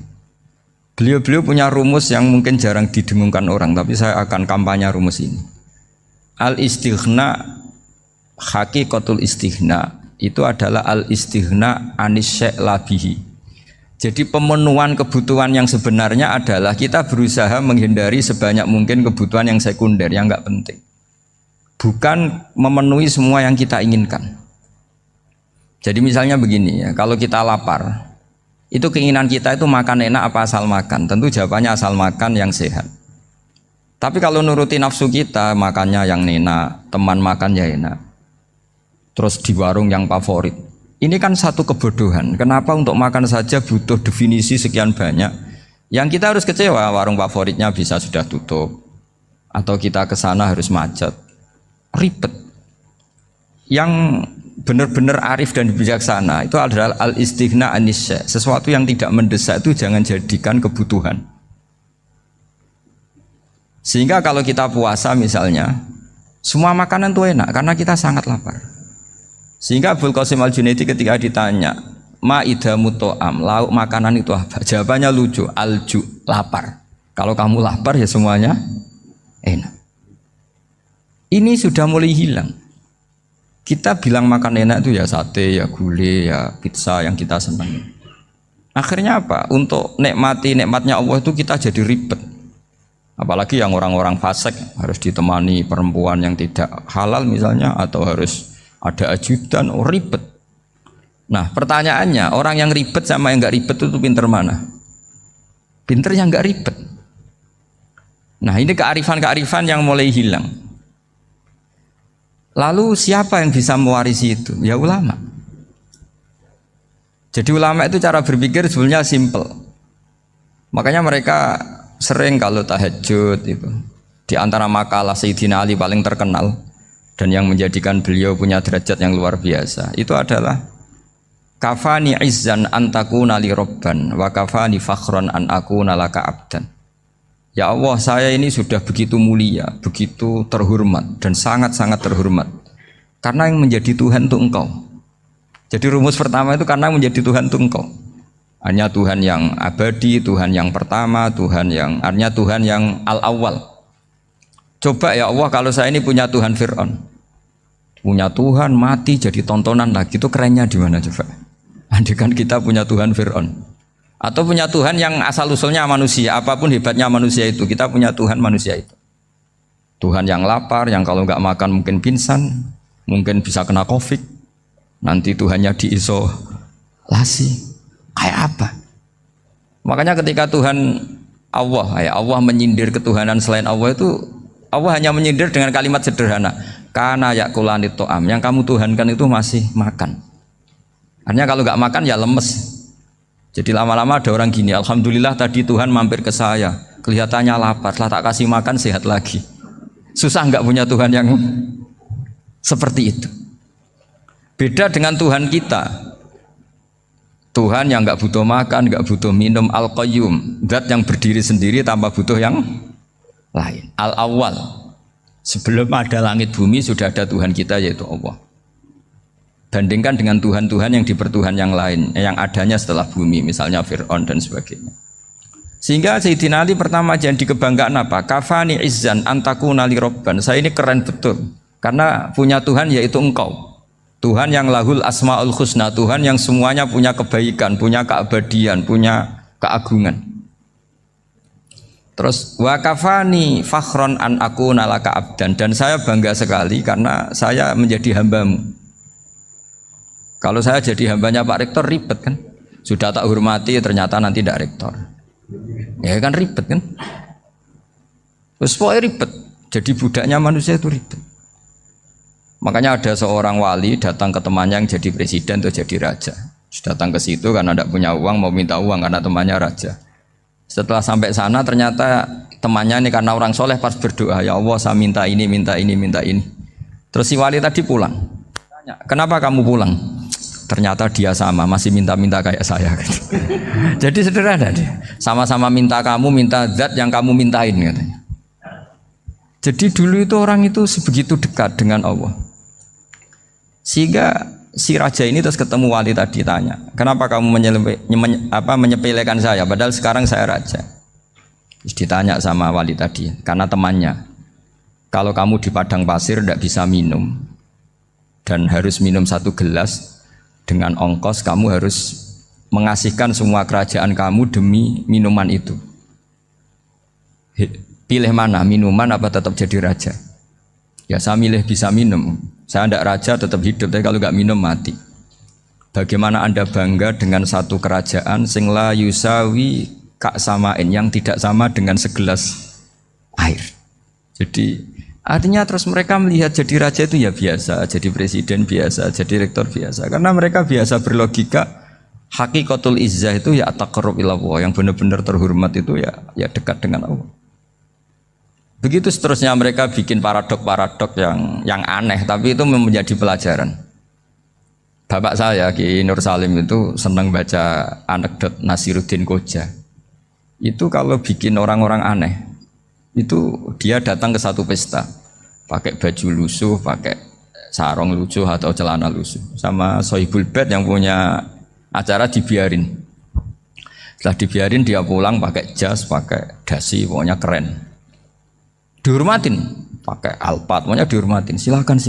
Beliau-beliau punya rumus yang mungkin jarang didengungkan orang, tapi saya akan kampanye rumus ini. Al-istighna, haqiqatul istighna, itu adalah al-istighna anis syai' labihi. Jadi pemenuhan kebutuhan yang sebenarnya adalah kita berusaha menghindari sebanyak mungkin kebutuhan yang sekunder, yang enggak penting. Bukan memenuhi semua yang kita inginkan. Jadi misalnya begini ya, kalau kita lapar, itu keinginan kita itu makan enak apa asal makan? Tentu jawabannya asal makan yang sehat. Tapi kalau nuruti nafsu kita, makannya yang enak, teman makan ya enak. Terus di warung yang favorit. Ini kan satu kebodohan. Kenapa untuk makan saja butuh definisi sekian banyak? Yang kita harus kecewa, warung favoritnya bisa sudah tutup. Atau kita ke sana harus macet. Ribet. Yang benar-benar arif dan bijaksana itu adalah al-istighna anisya. Sesuatu yang tidak mendesak itu jangan jadikan kebutuhan. Sehingga kalau kita puasa misalnya, semua makanan itu enak karena kita sangat lapar. Sehingga Abdul Qasim Al-Junaidi ketika ditanya, ma'idamu to'am, lauk makanan itu apa? Jawabannya lucu, alju, lapar. Kalau kamu lapar ya semuanya enak. Ini sudah mulai hilang. Kita bilang makan enak itu ya sate, ya gulai, ya pizza yang kita senang. Akhirnya apa? Untuk nikmati nikmatnya Allah itu kita jadi ribet. Apalagi yang orang-orang fasik harus ditemani perempuan yang tidak halal misalnya, atau harus ada ajudan, ribet. Nah pertanyaannya, orang yang ribet sama yang nggak ribet itu pinter mana? Pinter yang nggak ribet. Nah ini kearifan-kearifan yang mulai hilang. Lalu siapa yang bisa mewarisi itu? Ya ulama. Jadi ulama itu cara berpikir sebenarnya simple. Makanya mereka sering kalau tahajud itu. Di antara makalah Sayyidina Ali paling terkenal dan yang menjadikan beliau punya derajat yang luar biasa, itu adalah kafani izzan antakuna li robban wa kafani fakhron an akuna laka abdan. Ya Allah, saya ini sudah begitu mulia, begitu terhormat dan sangat-sangat terhormat karena yang menjadi Tuhan itu Engkau. Jadi rumus pertama itu karena menjadi Tuhan itu Engkau. Hanya Tuhan yang abadi, Tuhan yang pertama, Tuhan yang al-awwal. Coba ya Allah, kalau saya ini punya Tuhan Fir'aun, punya Tuhan mati jadi tontonan lagi, itu kerennya di mana coba? Andaikan kita punya Tuhan Fir'aun. Atau punya Tuhan yang asal usulnya manusia, apapun hebatnya manusia itu, kita punya Tuhan manusia itu. Tuhan yang lapar, yang kalau nggak makan mungkin pingsan, mungkin bisa kena COVID, nanti Tuhannya diisolasi, kayak apa? Makanya ketika Tuhan Allah menyindir ketuhanan selain Allah itu, Allah hanya menyindir dengan kalimat sederhana, karena yakulanit to'am, yang kamu tuhankan itu masih makan. Artinya kalau nggak makan ya lemes. Jadi lama-lama ada orang gini, alhamdulillah tadi Tuhan mampir ke saya, kelihatannya lapar, setelah tak kasih makan sehat lagi. Susah nggak punya Tuhan yang seperti itu. Beda dengan Tuhan kita. Tuhan yang nggak butuh makan, nggak butuh minum, al-qayyum, zat yang berdiri sendiri tanpa butuh yang lain. Al-awwal, sebelum ada langit bumi sudah ada Tuhan kita yaitu Allah. Bandingkan dengan Tuhan-Tuhan yang dipertuhan yang lain, yang adanya setelah bumi, misalnya Fir'aun dan sebagainya. Sehingga Sayyidina Ali pertama jadi kebanggaan apa? Kafani izzan antakuna li robban. Saya ini keren betul, karena punya Tuhan yaitu Engkau. Tuhan yang lahul asma'ul husna, Tuhan yang semuanya punya kebaikan, punya keabadian, punya keagungan. Terus wa kafani fakhron an akuna laka abdan, dan saya bangga sekali karena saya menjadi hambamu. Kalau saya jadi hambanya Pak Rektor ribet kan, sudah tak hormati ternyata nanti tidak rektor, ya kan ribet kan, terus pokoknya ribet, jadi budaknya manusia itu ribet. Makanya ada seorang wali datang ke temannya yang jadi presiden atau jadi raja, datang ke situ karena tidak punya uang, mau minta uang karena temannya raja. Setelah sampai sana ternyata temannya ini karena orang soleh pas berdoa, ya Allah saya minta ini, minta ini, minta ini. Terus si wali tadi pulang, tanya, kenapa kamu pulang? Ternyata dia sama, masih minta-minta kayak saya gitu. Jadi sederhana dia, sama-sama minta kamu, minta zat yang kamu mintain katanya. Jadi dulu itu orang itu sebegitu dekat dengan Allah. Sehingga si raja ini terus ketemu wali tadi, tanya, kenapa kamu menyepelekan saya padahal sekarang saya raja? Terus ditanya sama wali tadi, karena temannya, kalau kamu di padang pasir tidak bisa minum dan harus minum 1 gelas, dengan ongkos kamu harus mengasihkan semua kerajaan kamu demi minuman itu. Pilih mana, minuman apa tetap jadi raja? Ya saya milih bisa minum. Saya tidak raja tetap hidup, tapi kalau nggak minum mati. Bagaimana Anda bangga dengan satu kerajaan sing la yusawi kak samain, yang tidak sama dengan segelas air. Jadi artinya terus mereka melihat jadi raja itu ya biasa, jadi presiden biasa, jadi rektor biasa. Karena mereka biasa berlogika, hakikatul izzah itu ya taqarrub ila Allah, yang benar-benar terhormat itu ya dekat dengan Allah. Begitu seterusnya mereka bikin paradok-paradok yang aneh, tapi itu menjadi pelajaran. Bapak saya Ki Nur Salim itu senang baca anekdot Nasiruddin Koja. Itu kalau bikin orang-orang aneh, itu dia datang ke satu pesta pakai baju lusuh, pakai sarung lusuh atau celana lusuh, sama Sohibul Bed yang punya acara dibiarin. Setelah dibiarin dia pulang pakai jas, pakai dasi, pokoknya keren, dihormatin, pakai alpat, pokoknya dihormatin, silahkan.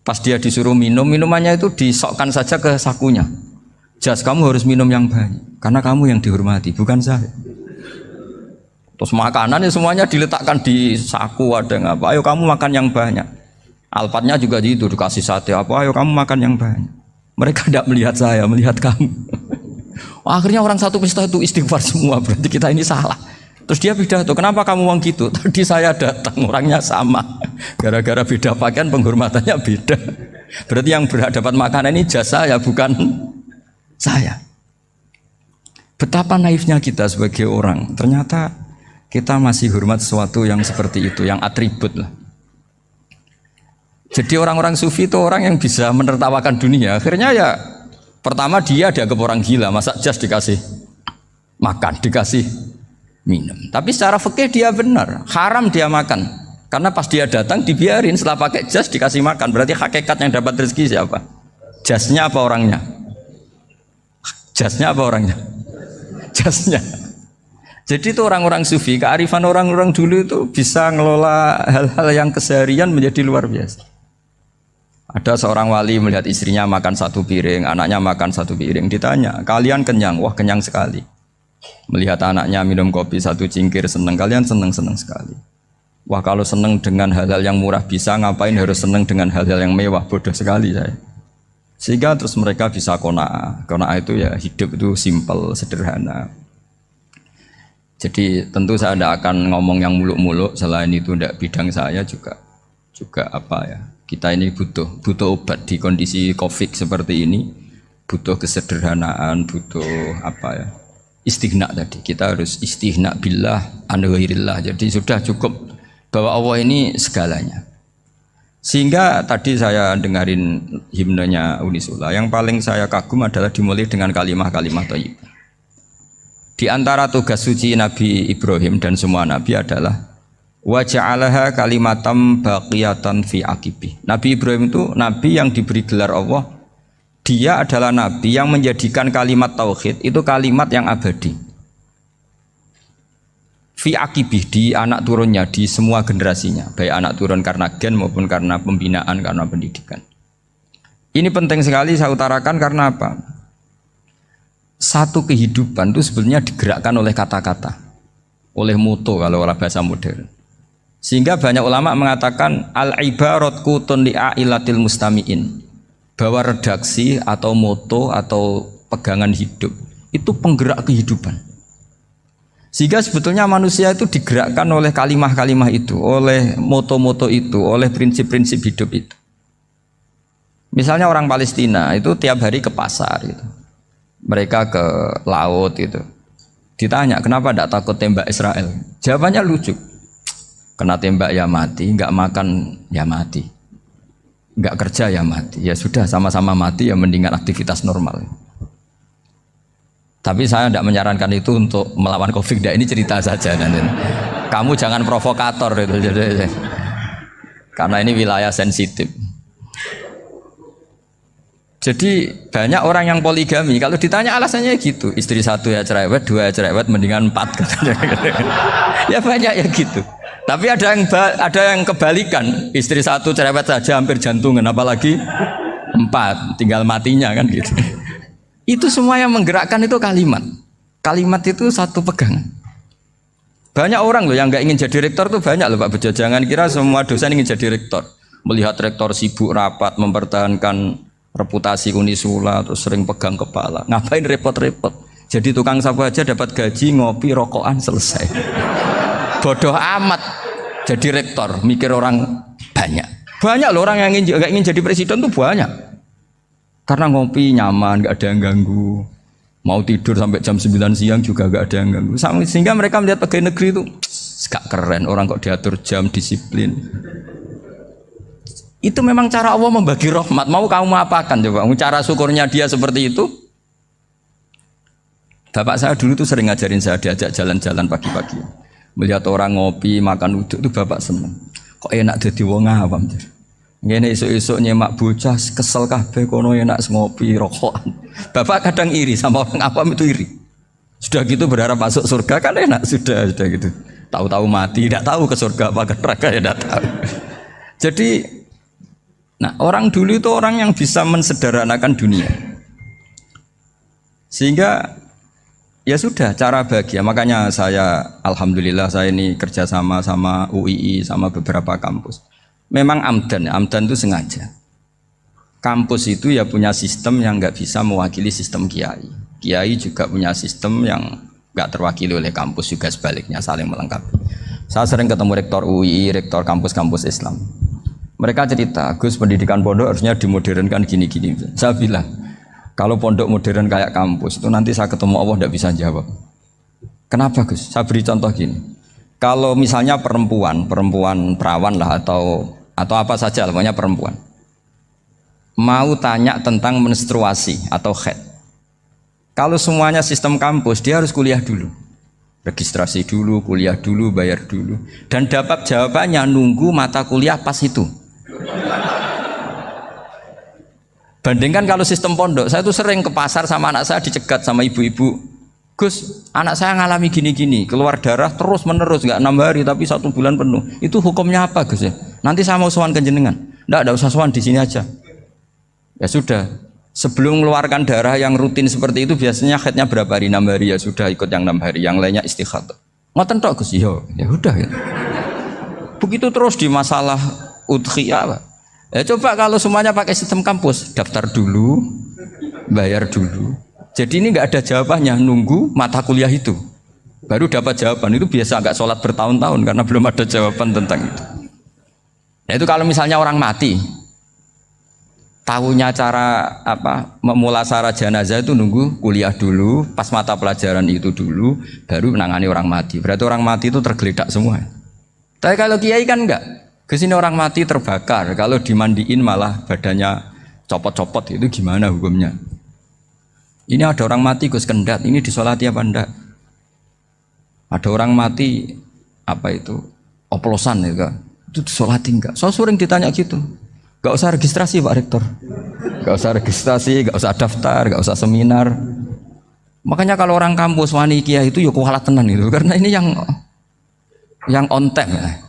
Pas dia disuruh minum, minumannya itu disokkan saja ke sakunya. Jas, kamu harus minum yang banyak karena kamu yang dihormati, bukan saya. Terus makanannya semuanya diletakkan di saku, ada yang apa, ayo kamu makan yang banyak. Alpatnya juga gitu, dikasih sate apa, ayo kamu makan yang banyak. Mereka tidak melihat saya, melihat kamu. Akhirnya orang satu pesta itu istighfar semua, berarti kita ini salah. Terus dia pidato, kenapa kamu uang gitu? Tadi saya datang, orangnya sama. Gara-gara beda pakaian, penghormatannya beda. Berarti yang berhak dapat makanan ini jasa ya, bukan saya. Betapa naifnya kita sebagai orang. Ternyata kita masih hormat sesuatu yang seperti itu, yang atribut lah. Jadi orang-orang sufi itu orang yang bisa menertawakan dunia. Akhirnya ya Pertama dia dianggap orang gila, masa jas dikasih makan, dikasih minum. Tapi secara fikih dia benar, haram dia makan. Karena pas dia datang dibiarin, setelah pakai jas dikasih makan. Berarti hakikat yang dapat rezeki siapa? Jasnya apa orangnya? Jasnya apa orangnya? Jasnya. Jadi itu orang-orang sufi, kearifan orang-orang dulu itu bisa ngelola hal-hal yang keseharian menjadi luar biasa. Ada seorang wali melihat istrinya makan satu piring, anaknya makan satu piring. Ditanya, kalian kenyang? Wah kenyang sekali. Melihat anaknya minum kopi satu cingkir, senang. Kalian senang-senang sekali. Wah kalau senang dengan hal-hal yang murah bisa, ngapain harus senang dengan hal-hal yang mewah? Bodoh sekali saya. Sehingga terus mereka bisa qanaah. Qanaah itu ya hidup itu simpel, sederhana. Jadi tentu saya tidak akan ngomong yang muluk-muluk, selain itu tidak bidang saya juga apa ya. Kita ini butuh obat di kondisi Covid seperti ini, butuh kesederhanaan, butuh apa ya, istighna tadi. Kita harus istighna billah an ghairillah. Jadi sudah cukup bahwa Allah ini segalanya. Sehingga tadi saya dengarin himnenya Unisula, yang paling saya kagum adalah dimulai dengan kalimat-kalimat thayyibah. Di antara tugas suci Nabi Ibrahim dan semua nabi adalah wa ja'alaha kalimatam baqiyatan fi aqibi. Nabi Ibrahim itu nabi yang diberi gelar Allah. Dia adalah nabi yang menjadikan kalimat tauhid itu kalimat yang abadi. Fi aqibi, di anak turunnya, di semua generasinya, baik anak turun karena gen maupun karena pembinaan, karena pendidikan. Ini penting sekali saya utarakan karena apa? Satu kehidupan itu sebenarnya digerakkan oleh kata-kata, oleh moto kalau orang bahasa modern. Sehingga banyak ulama mengatakan al-ibarat kutun li'ailatil mustami'in, bahwa redaksi atau moto atau pegangan hidup itu penggerak kehidupan. Sehingga sebetulnya manusia itu digerakkan oleh kalimah-kalimah itu, oleh moto-moto itu, oleh prinsip-prinsip hidup itu. Misalnya orang Palestina itu tiap hari ke pasar gitu. Mereka ke laut gitu. Ditanya, kenapa tidak takut tembak Israel? Jawabannya lucu. Kena tembak ya mati, enggak makan ya mati, enggak kerja ya mati. Ya sudah sama-sama mati ya mendingan aktivitas normal. Tapi saya tidak menyarankan itu untuk melawan Covid. Ini cerita saja. Kamu jangan provokator itu. Karena ini wilayah sensitif. Jadi banyak orang yang poligami, kalau ditanya alasannya gitu, istri satu ya cerewet, dua ya cerewet, mendingan 4 katanya. Ya banyak ya gitu. Tapi ada yang kebalikan, istri satu cerewet saja hampir jantungan, apalagi 4, tinggal matinya kan gitu. Itu semua yang menggerakkan itu kalimat. Kalimat itu satu pegangan. Banyak orang loh yang nggak ingin jadi rektor tuh banyak loh Pak Bejo. Jangan kira semua dosen ingin jadi rektor. Melihat rektor sibuk rapat mempertahankan reputasi Unisula, terus sering pegang kepala. Ngapain repot-repot? Jadi tukang sapu aja dapat gaji, ngopi, rokokan, selesai. Bodoh amat jadi rektor, mikir orang banyak. Banyak loh orang yang nggak ingin jadi presiden tuh banyak. Karena ngopi nyaman, gak ada yang ganggu. Mau tidur sampai jam 9 siang juga gak ada yang ganggu. Sehingga mereka melihat pegawai negeri itu gak keren, orang kok diatur jam, disiplin. Itu memang cara Allah membagi rahmat. Mau kamu apakan coba? Cara syukurnya dia seperti itu. Bapak saya dulu tuh sering ngajarin saya, diajak jalan-jalan pagi-pagi. Melihat orang ngopi, makan uduk itu bapak seneng. Kok enak jadi wong awam. Ngene esuk-esuk nyemak bocah kesel kabeh kono enak ngopi rokokan. Bapak kadang iri sama orang awam itu iri. Sudah gitu berharap masuk surga kan enak sudah gitu. Tahu-tahu mati, tidak tahu ke surga apa ke neraka ya tidak tahu. Jadi nah, orang dulu itu orang yang bisa mensederhanakan dunia. Sehingga ya sudah cara bahagia. Makanya saya alhamdulillah saya ini kerjasama sama UII sama beberapa kampus. Memang amdan itu sengaja. Kampus itu ya punya sistem yang nggak bisa mewakili sistem kiai. Kiai juga punya sistem yang nggak terwakili oleh kampus, juga sebaliknya saling melengkapi. Saya sering ketemu rektor UI, rektor kampus-kampus Islam. Mereka cerita, Gus pendidikan pondok harusnya dimodernkan gini-gini. Saya bilang, kalau pondok modern kayak kampus itu nanti saya ketemu Allah tidak bisa jawab. Kenapa Gus? Saya beri contoh gini. Kalau misalnya perempuan perawan lah atau apa saja, pokoknya perempuan. mau tanya tentang menstruasi atau haid. Kalau semuanya sistem kampus, dia harus kuliah dulu. Registrasi dulu, kuliah dulu, bayar dulu. Dan dapat jawabannya nunggu mata kuliah pas itu. Bandingkan kalau sistem pondok, saya tuh sering ke pasar sama anak saya dicegat sama ibu-ibu. Gus, anak saya ngalami gini-gini, keluar darah terus menerus, nggak 6 hari tapi 1 bulan penuh. Itu hukumnya apa Gus ya? Nanti saya mau sowan ke jenengan. Nggak usah sowan, di sini aja. Ya sudah, sebelum mengeluarkan darah yang rutin seperti itu biasanya haidnya berapa hari? 6 hari, ya sudah ikut yang 6 hari, yang lainnya istighadah. Ngoten tok Gus, ya udah ya. Begitu terus di masalah udhiyah, Pak. Ya coba kalau semuanya pakai sistem kampus, daftar dulu, bayar dulu. Jadi ini nggak ada jawabannya, nunggu mata kuliah itu, baru dapat jawaban. Itu biasa nggak sholat bertahun-tahun karena belum ada jawaban tentang itu. Nah itu kalau misalnya orang mati, tahunya cara apa memulasara jenazah itu nunggu kuliah dulu, pas mata pelajaran itu dulu, baru menangani orang mati. Berarti orang mati itu tergeledak semua. Tapi kalau kiai kan enggak. Kesini orang mati terbakar, kalau dimandiin malah badannya copot-copot, itu gimana hukumnya? Ini ada orang mati Gus Kendat, ini disolati apa enggak? Ada orang mati apa itu oplosan itu disolati enggak? So sering ditanya gitu. Gak usah registrasi Pak Rektor, gak usah registrasi, gak usah daftar, gak usah seminar. Makanya kalau orang kampus wani kiai itu yuk kualat tenan itu, karena ini yang on time ya.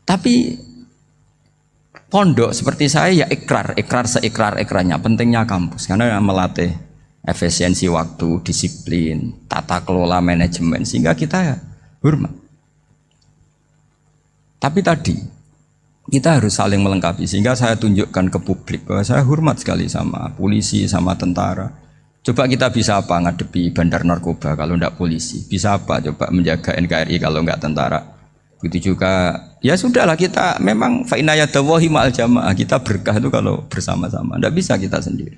Tapi pondok seperti saya ya ikrar seikrar-ikrarnya. Pentingnya kampus karena melatih efisiensi waktu, disiplin, tata kelola manajemen sehingga kita ya hormat. Tapi tadi kita harus saling melengkapi sehingga saya tunjukkan ke publik bahwa saya hormat sekali sama polisi, sama tentara. Coba kita bisa apa ngadepi bandar narkoba kalau enggak polisi? Bisa apa coba menjaga NKRI kalau enggak tentara? Begitu juga ya sudahlah kita memang fa inna yadallahi ma'al jamaah, kita berkah itu kalau bersama-sama, tidak bisa kita sendiri.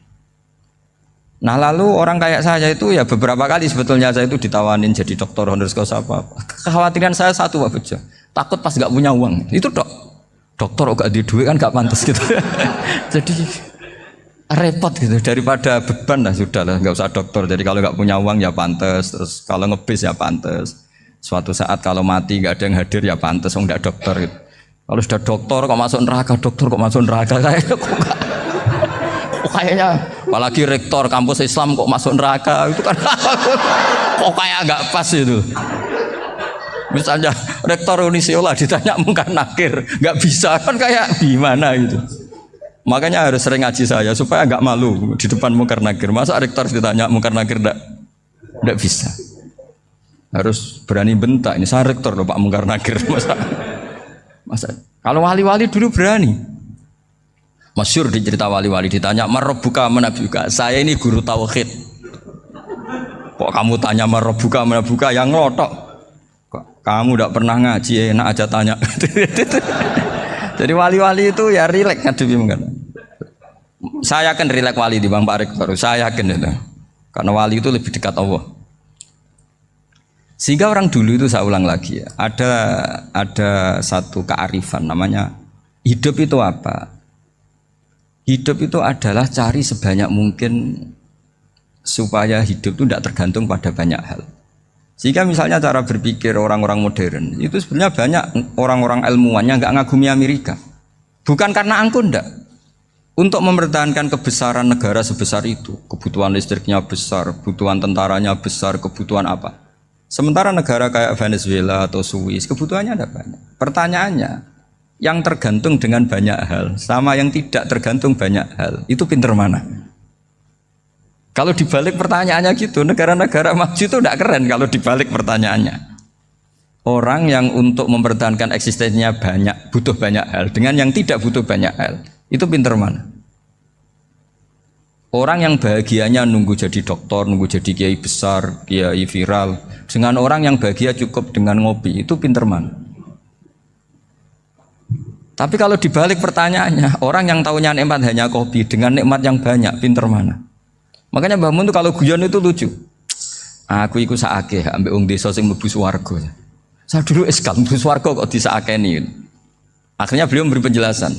Nah lalu orang kayak saya itu ya beberapa kali sebetulnya saya itu ditawanin jadi doktor honoris causa apa. Kekhawatiran saya satu Pak Bejo, takut pas nggak punya uang itu dokter gak di duit kan gak pantas gitu. Jadi repot gitu, daripada beban lah sudah lah nggak usah dokter. Jadi kalau nggak punya uang ya pantas, terus kalau ngebis ya pantas. Suatu saat kalau mati nggak ada yang hadir ya pantas, nggak dokter gitu. Kalau sudah dokter kok masuk neraka, kayaknya apalagi rektor kampus Islam kok masuk neraka itu kan kok kayak nggak pas itu. Misalnya rektor Unisiola ditanya mungkar nakir nggak bisa kan kayak gimana gitu. Makanya harus sering ngaji saya supaya nggak malu di depan mungkar nakir. Masa rektor ditanya mungkar nakir nggak bisa. Harus berani bentak, ini saya rektor loh Pak Mungkar Nakir. Masa kalau wali-wali dulu berani. Masyhur di cerita wali-wali ditanya marabbuka manabuka, saya ini guru tauhid. Kok kamu tanya marabbuka manabuka yang ngelotok? Kok kamu tidak pernah ngaji enak aja tanya. Jadi wali-wali itu ya rileks ngadepi mungkin. Saya yakin rileks wali di Bang Pak Rektor, saya yakin itu. Karena wali itu lebih dekat Allah. Sehingga orang dulu itu saya ulang lagi ya, ada satu kearifan namanya hidup itu apa? Hidup itu adalah cari sebanyak mungkin supaya hidup itu tidak tergantung pada banyak hal. Sehingga misalnya cara berpikir orang-orang modern itu sebenarnya banyak orang-orang ilmuwan yang nggak ngagumi Amerika. Bukan karena angkuh ndak. Untuk mempertahankan kebesaran negara sebesar itu, kebutuhan listriknya besar, kebutuhan tentaranya besar, kebutuhan apa? Sementara negara kayak Venezuela atau Swiss kebutuhannya ada banyak. Pertanyaannya, yang tergantung dengan banyak hal sama yang tidak tergantung banyak hal, itu pinter mana? Kalau dibalik pertanyaannya gitu, negara-negara maju itu tidak keren kalau dibalik pertanyaannya. Orang yang untuk mempertahankan eksistensinya banyak, butuh banyak hal, dengan yang tidak butuh banyak hal, itu pinter mana? Orang yang bahagianya nunggu jadi dokter, nunggu jadi kiai besar, kiai viral, dengan orang yang bahagia cukup dengan ngopi, itu pinter mana? Tapi kalau dibalik pertanyaannya, orang yang tahunya nikmat hanya kopi, dengan nikmat yang banyak, pinter mana? Makanya Mbah Mun itu kalau guyon itu lucu. Aku ikut saake, ambek wong desa sing mlebu swarga. Saya dulu eskal mlebu swarga kok disakeni. Akhirnya beliau memberi penjelasan.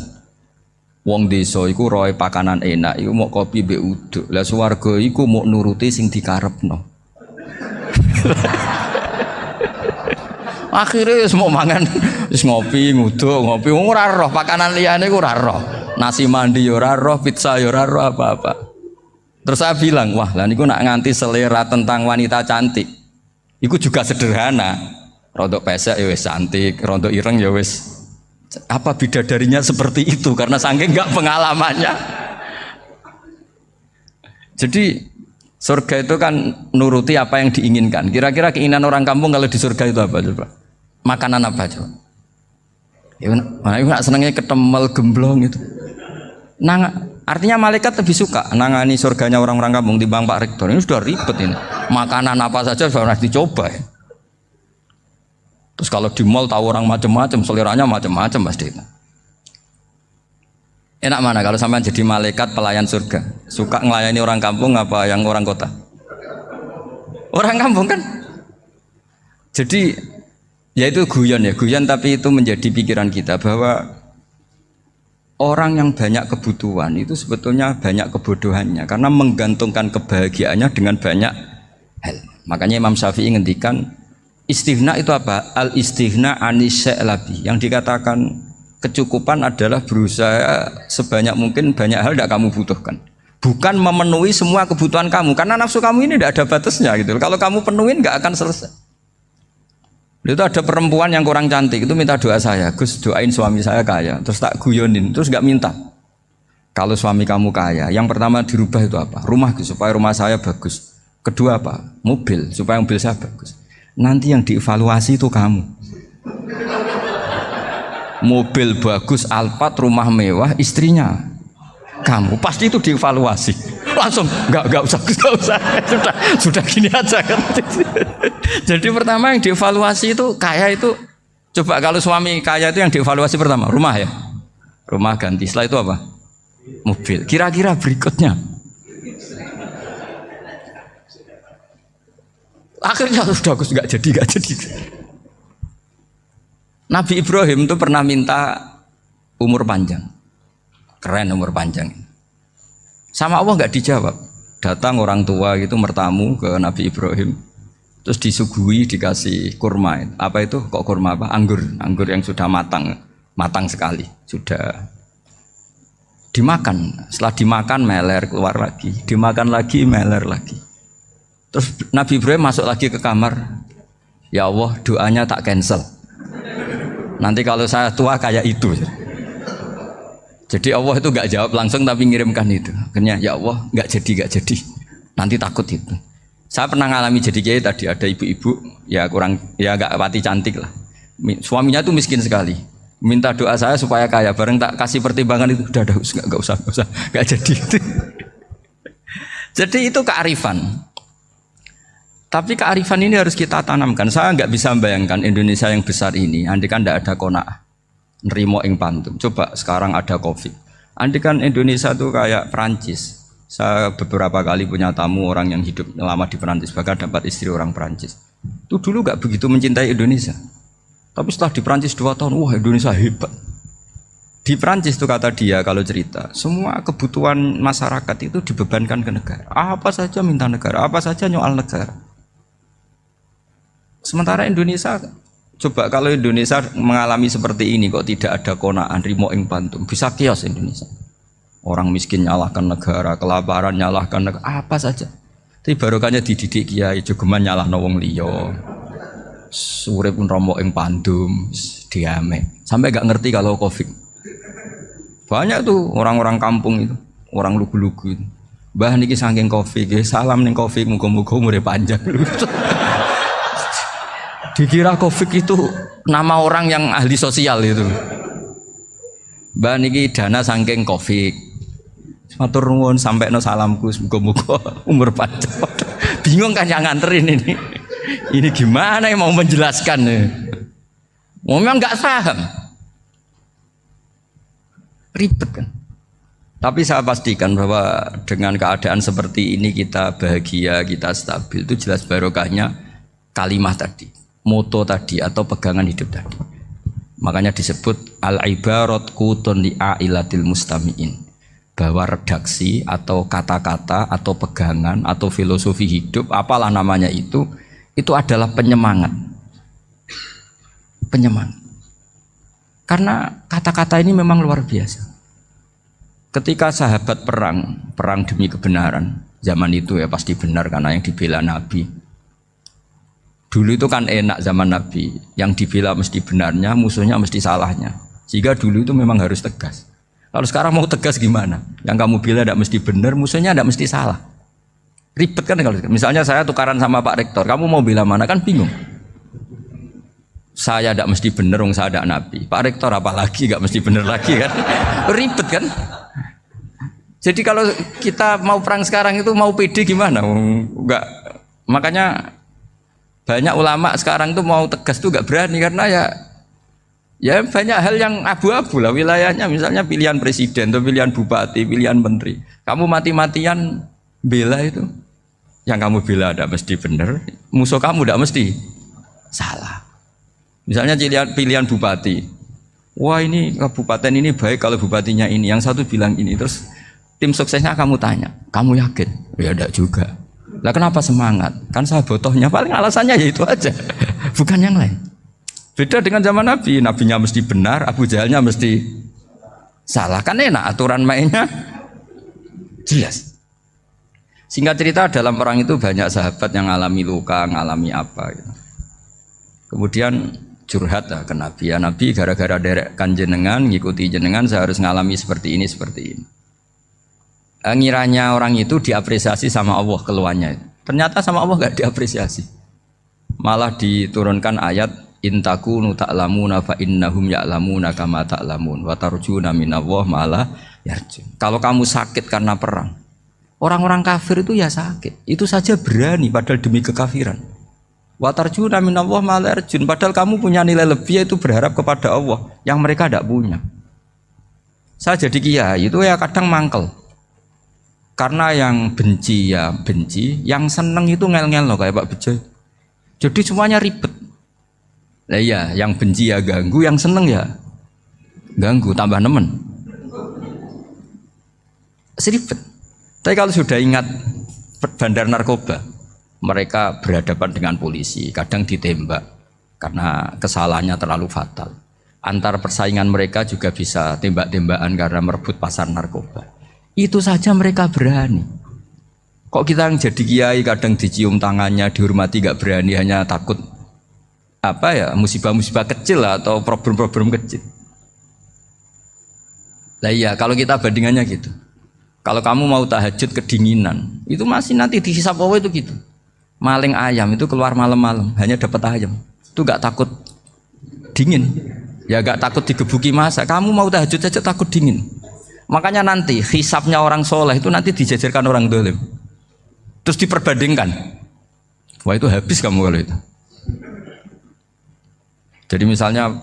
Wong desa iku roe pakanan enak, iku mau kopi mbek uduk. Lah swarga iku mau nuruti sing dikarepno. Akhirnya wis mau mangan, wis ngopi, nguduk, ngopi ora roh pakanan liyane iku ora roh. Nasi mandi ya ora roh, pizza ya ora roh apa-apa. Terus saya bilang, wah lah niku nak nganti selera tentang wanita cantik. Iku juga sederhana. Rontok pesek ya wis cantik, rontok ireng ya wis. Apa bidadarinya seperti itu karena saking enggak pengalamannya. Jadi surga itu kan nuruti apa yang diinginkan. Kira-kira keinginan orang kampung kalau di surga itu apa coba? Makanan apa coba? Ya, ibu nak senengnya ketemel gemblong itu. Artinya malaikat lebih suka nangani surganya orang-orang kampung dibanding Pak Rektor. Ini sudah ribet ini. Makanan apa saja sudah dicoba ya. Terus kalau di mall tahu orang macam-macam, seleranya macam-macam pasti. Enak mana kalau sampai jadi malaikat pelayan surga? Suka ngelayani orang kampung apa yang orang kota? Orang kampung kan? Jadi ya itu guyon ya, guyon tapi itu menjadi pikiran kita bahwa orang yang banyak kebutuhan itu sebetulnya banyak kebodohannya karena menggantungkan kebahagiaannya dengan banyak hal. Makanya Imam Syafi'i ngendikan istighna itu apa? Al-istighna anisya'i. Yang dikatakan kecukupan adalah berusaha sebanyak mungkin banyak hal tidak kamu butuhkan. Bukan memenuhi semua kebutuhan kamu karena nafsu kamu ini tidak ada batasnya gitu. Kalau kamu penuhin nggak akan selesai. Itu ada perempuan yang kurang cantik itu minta doa saya, Gus doain suami saya kaya. Terus tak guyonin, terus nggak minta. Kalau suami kamu kaya, yang pertama dirubah itu apa? Rumah Gus, supaya rumah saya bagus. Kedua apa? Mobil, supaya mobil saya bagus. Nanti yang dievaluasi itu kamu. Mobil bagus, Alphard, rumah mewah, istrinya kamu. Pasti itu dievaluasi. Langsung enggak usah sudah gini aja kan. Jadi pertama yang dievaluasi itu kaya itu coba kalau suami kaya itu yang dievaluasi pertama rumah ya. Rumah ganti. Setelah itu apa? Mobil. Kira-kira berikutnya akhirnya sudah Gus nggak jadi. Nabi Ibrahim itu pernah minta umur panjang, keren umur panjang. Sama Allah nggak dijawab. Datang orang tua gitu mertamu ke Nabi Ibrahim, terus disuguhi dikasih kurma. Apa itu? Kok kurma apa? Anggur yang sudah matang sekali, sudah dimakan. Setelah dimakan meler keluar lagi, dimakan lagi meler lagi. Terus Nabi Ibrahim masuk lagi ke kamar. Ya Allah, doanya tak cancel. Nanti kalau saya tua kayak itu. Jadi Allah itu nggak jawab langsung tapi ngirimkan itu. Akhirnya ya Allah nggak jadi. Nanti takut itu. Saya pernah ngalami jadi kiai tadi ada ibu-ibu ya nggak pati cantik lah. Suaminya tuh miskin sekali. Minta doa saya supaya kaya. Bareng tak kasih pertimbangan itu udah nggak usah nggak jadi. Jadi itu kearifan. Tapi kearifan ini harus kita tanamkan. Saya nggak bisa membayangkan Indonesia yang besar ini. Andai kan tidak ada qanaah, nerimo ing pantum. Coba sekarang ada Covid. Andai kan Indonesia tuh kayak Perancis. Saya beberapa kali punya tamu orang yang hidup lama di Perancis, bahkan dapat istri orang Perancis. Itu dulu nggak begitu mencintai Indonesia. Tapi setelah di Perancis 2 tahun, wah Indonesia hebat. Di Perancis tuh kata dia kalau cerita, semua kebutuhan masyarakat itu dibebankan ke negara. Apa saja minta negara, apa saja nyoal negara. Sementara Indonesia, coba kalau Indonesia mengalami seperti ini kok tidak ada qanaah rimo ing pantum, bisa kios Indonesia. Orang miskin nyalahkan negara, kelaparan nyalahkan negara, apa saja. Tapi barokahnya dididik kiai jogeman nyalahno wong liya. Urip pun romo ing pandum, diame. Sampai gak ngerti kalau Covid. Banyak tuh orang-orang kampung itu, orang lugu-lugu itu. Mbah niki saking Covid, salam ning Covid muga-muga umure panjang. Dikira Covid itu nama orang yang ahli sosial itu. Mbak niki dana saking Covid. Matur nuwun sampai no salamku muga-muga umur panjang. Bingung kan yang nganterin ini. Ini gimana yang mau menjelaskan? Memang nggak paham. Ribet kan. Tapi saya pastikan bahwa dengan keadaan seperti ini kita bahagia, kita stabil itu jelas barokahnya kalimat tadi. Moto tadi atau pegangan hidup tadi. Makanya disebut al-ibarat qutun li'ailatil mustami'in. Bahwa redaksi atau kata-kata atau pegangan atau filosofi hidup, apalah namanya itu adalah penyemangat. Penyemangat. Karena kata-kata ini memang luar biasa. Ketika sahabat perang demi kebenaran, zaman itu ya pasti benar karena yang dibela Nabi. Dulu itu kan enak zaman Nabi, yang dibela mesti benarnya, musuhnya mesti salahnya. Sehingga dulu itu memang harus tegas. Kalau sekarang mau tegas gimana? Yang kamu bela tidak mesti benar, musuhnya tidak mesti salah. Ribet kan kalau misalnya saya tukaran sama Pak Rektor, kamu mau bela mana kan bingung. Saya tidak mesti benar, saya ada Nabi. Pak Rektor apalagi nggak mesti benar lagi kan? Ribet kan? Jadi kalau kita mau perang sekarang itu mau pede gimana? Enggak. Makanya banyak ulama sekarang tuh mau tegas tuh gak berani karena ya banyak hal yang abu-abu lah wilayahnya, misalnya pilihan presiden atau pilihan bupati, pilihan menteri. Kamu mati-matian bela itu, yang kamu bela tidak mesti benar, musuh kamu tidak mesti salah. Misalnya pilihan bupati, wah ini kabupaten ini baik kalau bupatinya ini, yang satu bilang ini, terus tim suksesnya kamu tanya, kamu yakin? Ya tidak juga. Lah kenapa semangat? Kan saya botohnya, paling alasannya ya itu aja, bukan yang lain. Beda dengan zaman Nabi, Nabinya mesti benar, Abu Jahalnya mesti salah. Kan enak, aturan mainnya jelas. Singkat cerita dalam perang itu banyak sahabat yang alami luka, ngalami apa gitu. Kemudian curhat lah ke Nabi, ya Nabi gara-gara derekkan jenengan, ngikuti jenengan saya harus ngalami seperti ini, seperti ini. Ngiranya orang itu diapresiasi sama Allah keluarnya, ternyata sama Allah gak diapresiasi, malah diturunkan ayat intakunu ta'lamuna fa innahum ya'lamuna kama ta'lamun wa tarjuna minallah ma'ala yarjun. Kalau kamu sakit karena perang, orang-orang kafir itu ya sakit, itu saja berani padahal demi kekafiran. Wa tarjuna minallah ma'ala yarjun, padahal kamu punya nilai lebih yaitu berharap kepada Allah yang mereka tidak punya. Saya jadi kiai itu ya kadang mangkel. Karena yang benci ya benci, yang seneng itu ngel-ngel loh kayak Pak Bejo. Jadi semuanya ribet. Nah iya, yang benci ya ganggu, yang seneng ya ganggu, tambah nemen. Seribet. Tapi kalau sudah ingat bandar narkoba, mereka berhadapan dengan polisi, kadang ditembak karena kesalahannya terlalu fatal. Antar persaingan mereka juga bisa tembak-tembakan karena merebut pasar narkoba. Itu saja mereka berani. Kok kita yang jadi kiai kadang dicium tangannya, dihormati gak berani, hanya takut apa ya, musibah-musibah kecil atau problem-problem kecil. Lah iya, kalau kita bandingannya gitu. Kalau kamu mau tahajud kedinginan, itu masih nanti dihisap Allah itu gitu. Maling ayam itu keluar malam-malam, hanya dapat ayam. Itu gak takut dingin. Ya gak takut digebuki masa. Kamu mau tahajud saja takut dingin. Makanya nanti hisapnya orang soleh itu nanti dijajarkan orang dolim. Terus diperbandingkan. Wah itu habis kamu kalau itu. Jadi misalnya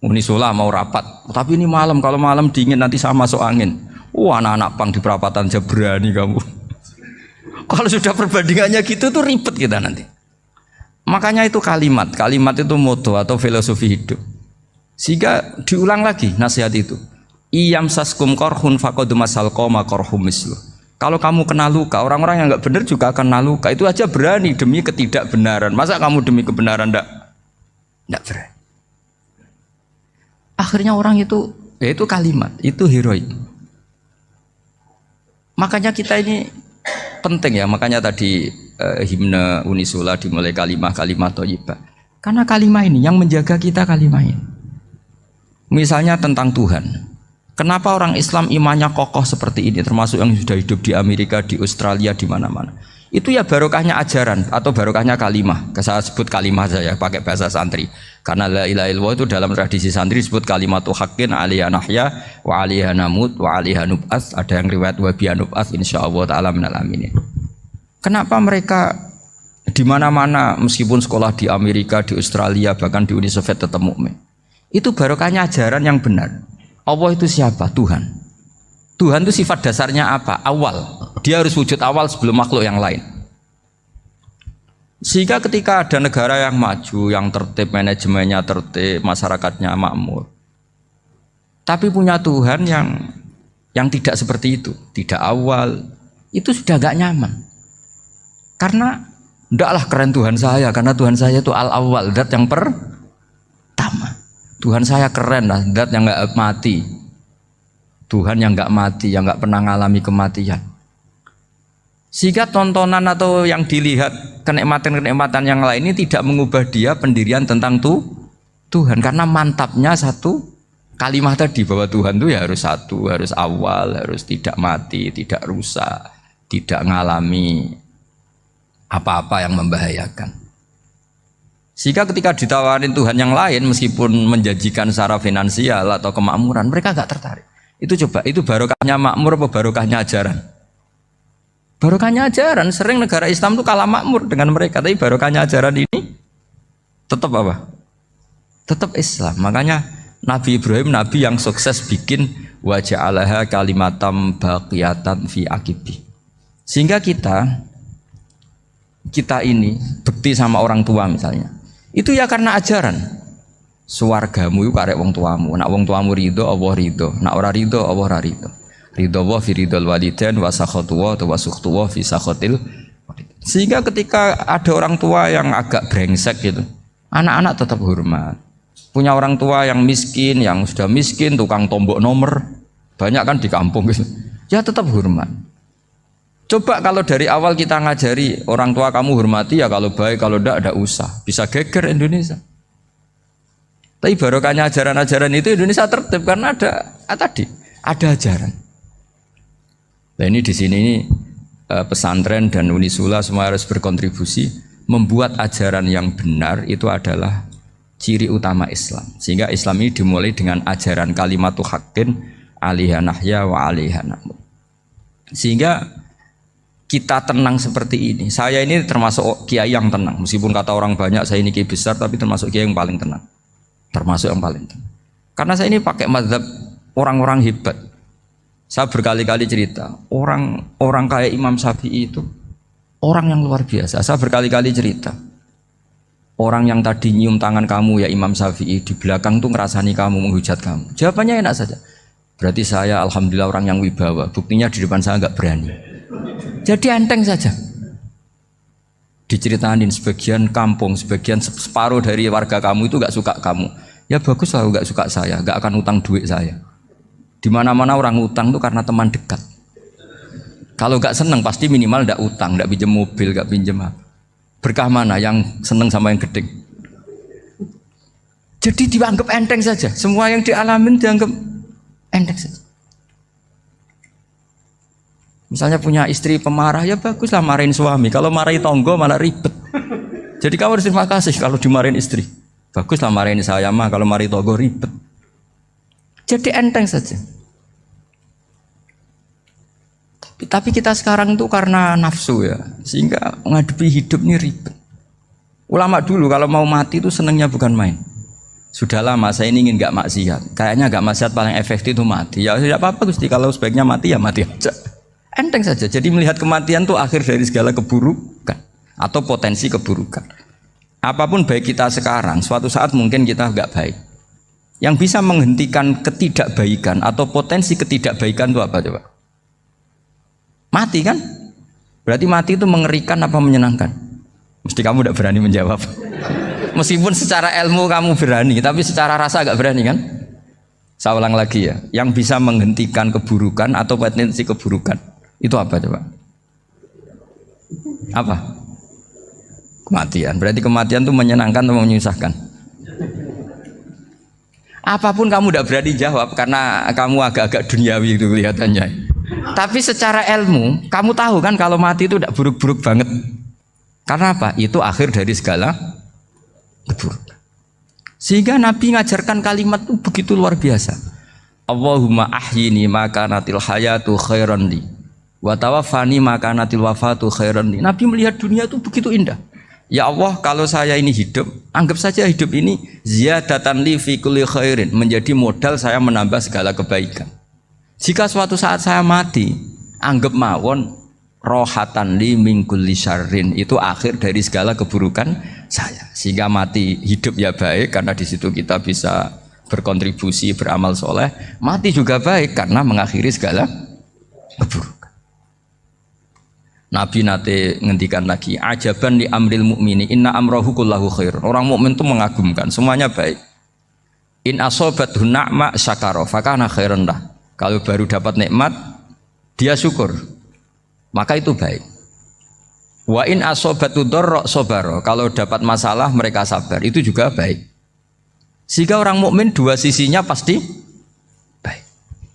Unisula mau rapat, tapi ini malam, kalau malam dingin nanti saya masuk angin. Anak-anak pang di perapatan aja berani kamu. Kalau sudah perbandingannya gitu tuh ribet kita nanti. Makanya itu kalimat itu moto atau filosofi hidup. Sehingga diulang lagi nasihat itu. Iyam saskum korhun fakodu masal koma korhum mislu. Kalau kamu kena luka, orang-orang yang nggak benar juga akan kena luka. Itu aja berani demi ketidakbenaran. Masa kamu demi kebenaran nggak berani? Akhirnya orang itu, ya itu kalimat, itu heroik. Makanya kita ini penting ya. Makanya tadi himne Unisula dimulai kalimat thayyibah. Karena kalimat ini yang menjaga kita kalimat ini. Misalnya tentang Tuhan. Kenapa orang Islam imannya kokoh seperti ini, termasuk yang sudah hidup di Amerika, di Australia, di mana-mana? Itu ya barokahnya ajaran atau barokahnya kalimah. Saya sebut kalimah saja pakai bahasa santri. Karena la ilaha illallah itu dalam tradisi santri disebut kalimatu haqqin alaiha nahya wa alaiha namut wa alaiha nub'ats. Ada yang riwayat wa biha nub'ats insyaallah taala minal aminin. Kenapa mereka di mana-mana meskipun sekolah di Amerika, di Australia, bahkan di Uni Soviet tetap mukmin? Itu barokahnya ajaran yang benar. Allah itu siapa? Tuhan. Tuhan itu sifat dasarnya apa? Awal. Dia harus wujud awal sebelum makhluk yang lain. Sehingga ketika ada negara yang maju, yang tertib, manajemennya tertib, masyarakatnya makmur, tapi punya Tuhan yang tidak seperti itu, tidak awal, itu sudah gak nyaman. Karena ndaklah keren Tuhan saya, karena Tuhan saya itu al-awwal, zat yang pertama. Tuhan saya keren lah, zat yang gak mati. Tuhan yang gak mati, yang gak pernah mengalami kematian. Sehingga tontonan atau yang dilihat kenikmatan-kenikmatan yang lain ini tidak mengubah dia pendirian tentang Tuhan. Karena mantapnya satu kalimat tadi bahwa Tuhan itu ya harus satu, harus awal, harus tidak mati, tidak rusak, tidak mengalami apa-apa yang membahayakan. Sehingga ketika ditawarin Tuhan yang lain meskipun menjanjikan secara finansial atau kemakmuran, mereka gak tertarik. Itu coba, itu barokahnya makmur apa barokahnya ajaran? Barokahnya ajaran. Sering negara Islam itu kalah makmur dengan mereka, tapi barokahnya ajaran ini tetap apa? Tetap Islam. Makanya Nabi Ibrahim, Nabi yang sukses bikin wa ja'alaha kalimatam baqiyatan fi aqibi. Sehingga kita ini bekti sama orang tua misalnya, itu ya karena ajaran. Suwargamu itu karek wong tuamu. Nak wong tuamu ridho, Allah ridho. Nak ora ridho, Allah ora ridho. Ridho wa fi ridhol walidain wa sakhatu wa sukhtu wa fi sakhatil. Sehingga ketika ada orang tua yang agak brengsek gitu, anak-anak tetap hormat. Punya orang tua yang miskin, yang sudah miskin, tukang tombok nomor, banyak kan di kampung gitu. Ya tetap hormat. Coba kalau dari awal kita ngajari orang tua kamu hormati ya, kalau baik, kalau tidak usah. Bisa geger Indonesia. Tapi barokahnya ajaran-ajaran itu Indonesia tertib karena ada ajaran. Nah ini di sini pesantren dan Unisula semua harus berkontribusi membuat ajaran yang benar itu adalah ciri utama Islam. Sehingga Islam ini dimulai dengan ajaran kalimatu haqqin alaiha nahya wa alaiha namut. Sehingga kita tenang seperti ini. Saya ini termasuk kiai yang tenang. Meskipun kata orang banyak saya ini kiai besar, tapi termasuk kiai yang paling tenang. Termasuk yang paling tenang. Karena saya ini pakai mazhab orang-orang hebat. Saya berkali-kali cerita, orang kayak Imam Syafi'i itu orang yang luar biasa. Saya berkali-kali cerita, orang yang tadi nyium tangan kamu ya Imam Syafi'i, di belakang tuh ngerasani kamu, menghujat kamu. Jawabannya enak saja. Berarti saya alhamdulillah orang yang wibawa. Buktinya di depan saya nggak berani. Jadi enteng saja. Diceritain sebagian kampung, sebagian separuh dari warga kamu itu nggak suka kamu. Ya bagus lah nggak suka saya, nggak akan utang duit saya. Di mana-mana orang utang itu karena teman dekat. Kalau nggak seneng pasti minimal nggak utang, nggak pinjam mobil, nggak pinjam apa. Berkah mana yang seneng sama yang gede? Jadi dianggap enteng saja. Semua yang dialamin dianggap enteng saja. Misalnya punya istri pemarah, ya baguslah marahin suami. Kalau marahin tonggo malah ribet. Jadi kamu harus terima kasih kalau dimarahin istri. Baguslah marahin saya mah, kalau marahin tonggo ribet. Jadi enteng saja. Tapi kita sekarang itu karena nafsu ya, sehingga menghadapi hidup ini ribet. Ulama dulu kalau mau mati itu senangnya bukan main. Sudah lama saya ini ingin gak maksiat. Kayaknya gak maksiat paling efektif itu mati. Ya tidak apa-apa Gusti, kalau sebaiknya mati ya mati aja. Enteng saja. Jadi melihat kematian itu akhir dari segala keburukan atau potensi keburukan. Apapun baik kita sekarang, suatu saat mungkin kita gak baik. Yang bisa menghentikan ketidakbaikan atau potensi ketidakbaikan itu apa coba? Mati kan? Berarti mati itu mengerikan apa menyenangkan? Mesti kamu tidak berani menjawab. Meskipun secara ilmu kamu berani, tapi secara rasa agak berani kan? Saya ulang lagi ya. Yang bisa menghentikan keburukan atau potensi keburukan itu apa coba? Apa? Kematian. Berarti kematian itu menyenangkan atau menyusahkan? Apapun kamu tidak berani jawab karena kamu agak-agak duniawi itu kelihatannya. Tapi secara ilmu, kamu tahu kan kalau mati itu tidak buruk-buruk banget. Karena apa? Itu akhir dari segala keburukan. Sehingga Nabi ngajarkan kalimat itu begitu luar biasa. Allahumma ahyini maka natil hayatu khairan li wa tawaffani maka natil wafatu khairan li. Nabi melihat dunia itu begitu indah. Ya Allah, kalau saya ini hidup, anggap saja hidup ini ziyadatan li fi kulli khairin, menjadi modal saya menambah segala kebaikan. Jika suatu saat saya mati, anggap mawon rohatan li min kulli syarrin, itu akhir dari segala keburukan saya. Sehingga mati hidup ya baik karena di situ kita bisa berkontribusi beramal soleh. Mati juga baik karena mengakhiri segala keburukan. Nabi nate ngendikan lagi, ajaban li amril mukmini inna amrahu kullahu khair. Orang mukmin itu mengagumkan, semuanya baik. In asobathu na'ma syakara fakana khairan lah. Kalau baru dapat nikmat dia syukur, maka itu baik. Wa in asobatu dharra sabara. Kalau dapat masalah mereka sabar, itu juga baik. Sehingga orang mukmin dua sisinya pasti baik.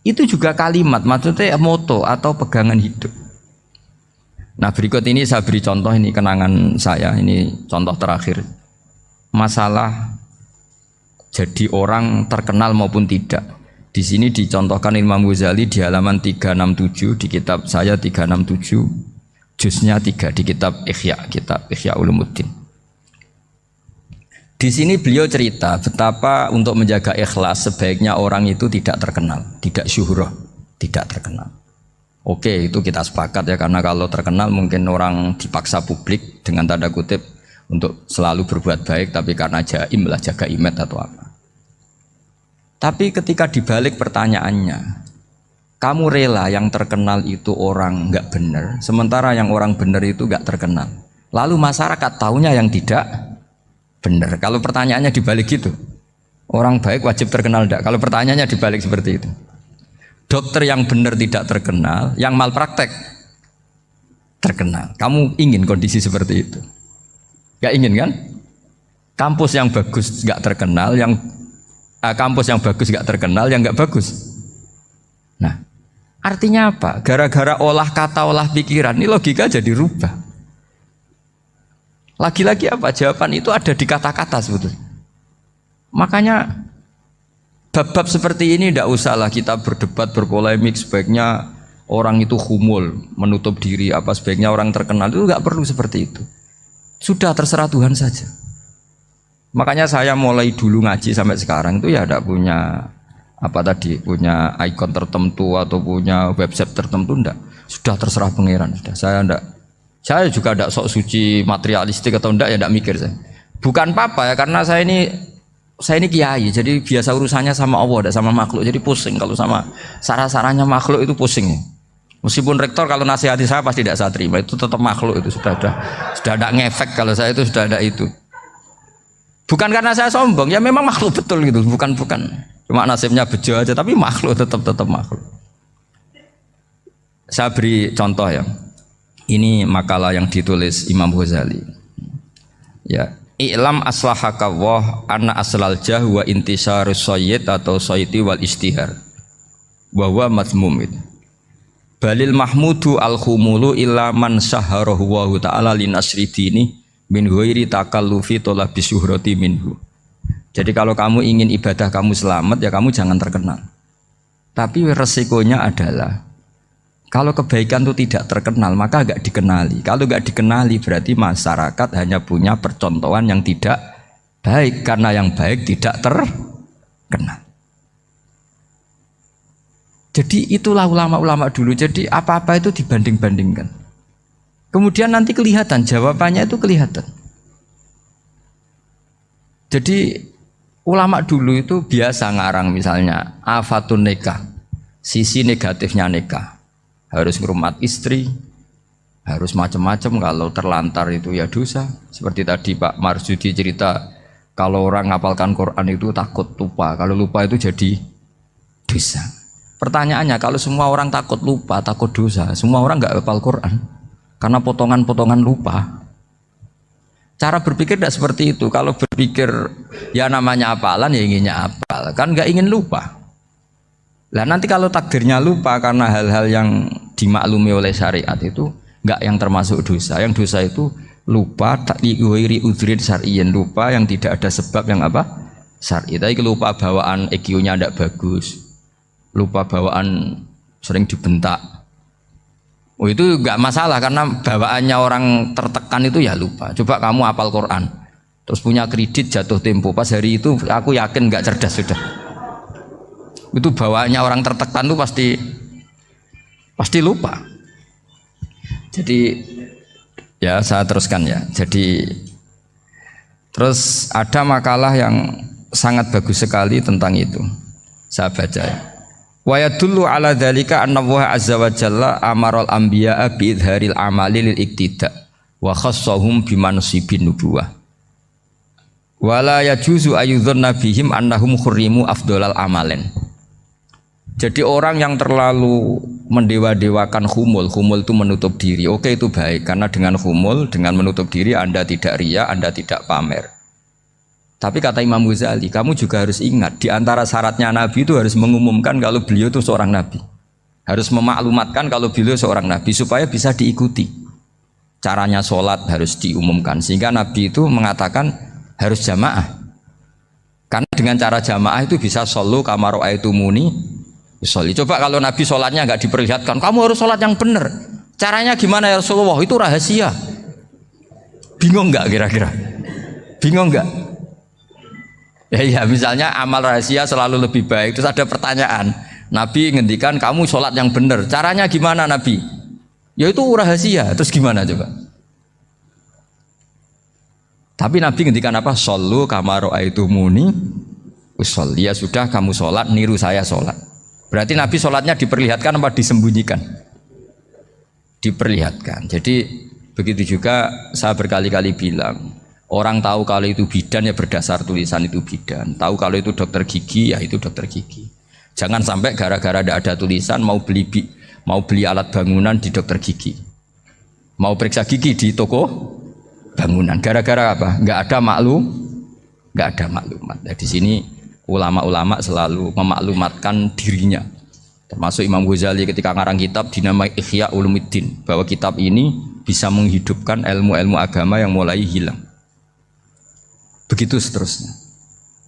Itu juga kalimat, maksudnya moto atau pegangan hidup. Nah berikut ini saya beri contoh, ini kenangan saya, ini contoh terakhir. Masalah jadi orang terkenal maupun tidak. Di sini dicontohkan Imam Ghazali di halaman 367 di kitab saya 367, juznya 3 di kitab Ihya Ulumuddin. Di sini beliau cerita betapa untuk menjaga ikhlas sebaiknya orang itu tidak terkenal, tidak syuhrah, tidak terkenal. Oke, itu kita sepakat ya, karena kalau terkenal mungkin orang dipaksa publik dengan tanda kutip untuk selalu berbuat baik, tapi karena jaim lah, jaga image atau apa. Tapi ketika dibalik pertanyaannya, kamu rela yang terkenal itu orang nggak benar, sementara yang orang benar itu nggak terkenal. Lalu masyarakat taunya yang tidak benar. Kalau pertanyaannya dibalik gitu, orang baik wajib terkenal enggak? Kalau pertanyaannya dibalik seperti itu. Dokter yang benar tidak terkenal, yang malpraktek terkenal. Kamu ingin kondisi seperti itu? Gak ingin kan? Kampus yang bagus gak terkenal, kampus yang bagus gak terkenal, yang gak bagus. Nah, artinya apa? Gara-gara olah kata, olah pikiran, ini logika jadi rubah. Lagi-lagi apa? Jawaban itu ada di kata-kata sebetulnya. Makanya bab-bab seperti ini tidak usahlah kita berdebat, berpolemik. Sebaiknya orang itu humul, menutup diri, apa sebaiknya orang terkenal, itu nggak perlu seperti itu. Sudah terserah Tuhan saja. Makanya saya mulai dulu ngaji sampai sekarang itu ya tidak punya punya ikon tertentu atau punya website tertentu, enggak. Sudah terserah pangeran. Sudah. Saya juga tidak sok suci materialistik atau enggak, ya tidak mikir saya. Bukan apa-apa ya, karena saya ini kiai, jadi biasa urusannya sama Allah, tidak sama makhluk. Jadi pusing kalau sama sarah-sarahnya makhluk itu pusing. Meskipun rektor kalau nasihati saya pasti tidak saya terima, itu tetap makhluk, itu sudah ada ngefek kalau saya itu sudah ada itu. Bukan karena saya sombong, ya memang makhluk betul gitu, bukan cuma nasibnya bejo aja, tapi makhluk tetap makhluk. Saya beri contoh ya. Ini makalah yang ditulis Imam Ghazali. Ya. I'lam aslahaka Allah anna aslal jah wa intisarus sayyid atau sayyidi wal istihar wa huwa mazmum itu. Balil mahmudu al khumulu illa man syaharahu wa ta'ala linasri dini min ghairi takallufi talabi syuhrati minhu. Jadi kalau kamu ingin ibadah kamu selamat, ya kamu jangan terkenal. Tapi resikonya adalah kalau kebaikan itu tidak terkenal, maka agak dikenali. Kalau enggak dikenali berarti masyarakat hanya punya percontohan yang tidak baik, karena yang baik tidak terkenal. Jadi itulah ulama-ulama dulu. Jadi apa-apa itu dibanding-bandingkan. Kemudian nanti kelihatan, jawabannya itu kelihatan. Jadi ulama dulu itu biasa ngarang misalnya afatun nikah, sisi negatifnya nikah. Harus ngurmat istri, harus macam-macam, kalau terlantar itu ya dosa. Seperti tadi Pak Marsudi cerita, kalau orang ngapalkan Quran itu takut lupa, kalau lupa itu jadi dosa. Pertanyaannya, kalau semua orang takut lupa, takut dosa, semua orang nggak hafal Quran karena potongan-potongan lupa. Cara berpikir tidak seperti itu. Kalau berpikir ya namanya hafalan, ya inginnya hafal, kan nggak ingin lupa. Lah nanti kalau takdirnya lupa karena hal-hal yang dimaklumi oleh syariat itu enggak yang termasuk dosa. Yang dosa itu lupa takliwiri udrin syar'iyyan, lupa yang tidak ada sebab yang apa? Syar'i. Tapi lupa bawaan EQ-nya tidak bagus. Lupa bawaan sering dibentak. Oh itu enggak masalah karena bawaannya orang tertekan itu ya lupa. Coba kamu hafal Quran, terus punya kredit jatuh tempo, pas hari itu aku yakin enggak cerdas sudah. Itu bawaannya orang tertekan itu pasti lupa. Jadi ya saya teruskan ya. Jadi terus ada makalah yang sangat bagus sekali tentang itu. Saya baca ya. Wa yadullu ala dzalika anna Allah azza wa jalla amaral anbiya'a bi idharil amali lil iktida wa khassahum bi mansibin nubuwah. Wala yajuzu ayyudhanna bihim annahum khurrimu afdhalal amalen. Jadi orang yang terlalu mendewa-dewakan khumul itu menutup diri. Oke, itu baik karena dengan khumul, dengan menutup diri Anda tidak riya, Anda tidak pamer. Tapi kata Imam Ghazali, kamu juga harus ingat di antara syaratnya Nabi itu harus mengumumkan kalau beliau itu seorang Nabi. Harus memaklumatkan kalau beliau seorang Nabi supaya bisa diikuti. Caranya sholat harus diumumkan sehingga Nabi itu mengatakan harus jamaah. Karena dengan cara jamaah itu bisa shollu kama ra'aitumuni usolli. Coba kalau Nabi sholatnya nggak diperlihatkan, kamu harus sholat yang benar. Caranya gimana ya Rasulullah? Itu rahasia. Bingung nggak kira-kira? Bingung nggak? Ya misalnya amal rahasia selalu lebih baik. Terus ada pertanyaan, Nabi ngendikan kamu sholat yang benar. Caranya gimana Nabi? Ya itu rahasia. Terus gimana coba? Tapi Nabi ngendikan apa? Shollu kama ra'aitumuni usolli. Ya sudah kamu sholat, niru saya sholat. Berarti Nabi sholatnya diperlihatkan apa disembunyikan? Diperlihatkan. Jadi begitu juga saya berkali-kali bilang, orang tahu kalau itu bidan ya berdasar tulisan itu bidan. Tahu kalau itu dokter gigi ya itu dokter gigi. Jangan sampai gara-gara tidak ada tulisan mau beli alat bangunan di dokter gigi, mau periksa gigi di toko bangunan. Gara-gara apa? Nggak ada maklumat. Nah, di sini ulama-ulama selalu memaklumatkan dirinya. Termasuk Imam Ghazali ketika ngarang kitab dinamai Ihya Ulumuddin, bahwa kitab ini bisa menghidupkan ilmu-ilmu agama yang mulai hilang. Begitu seterusnya.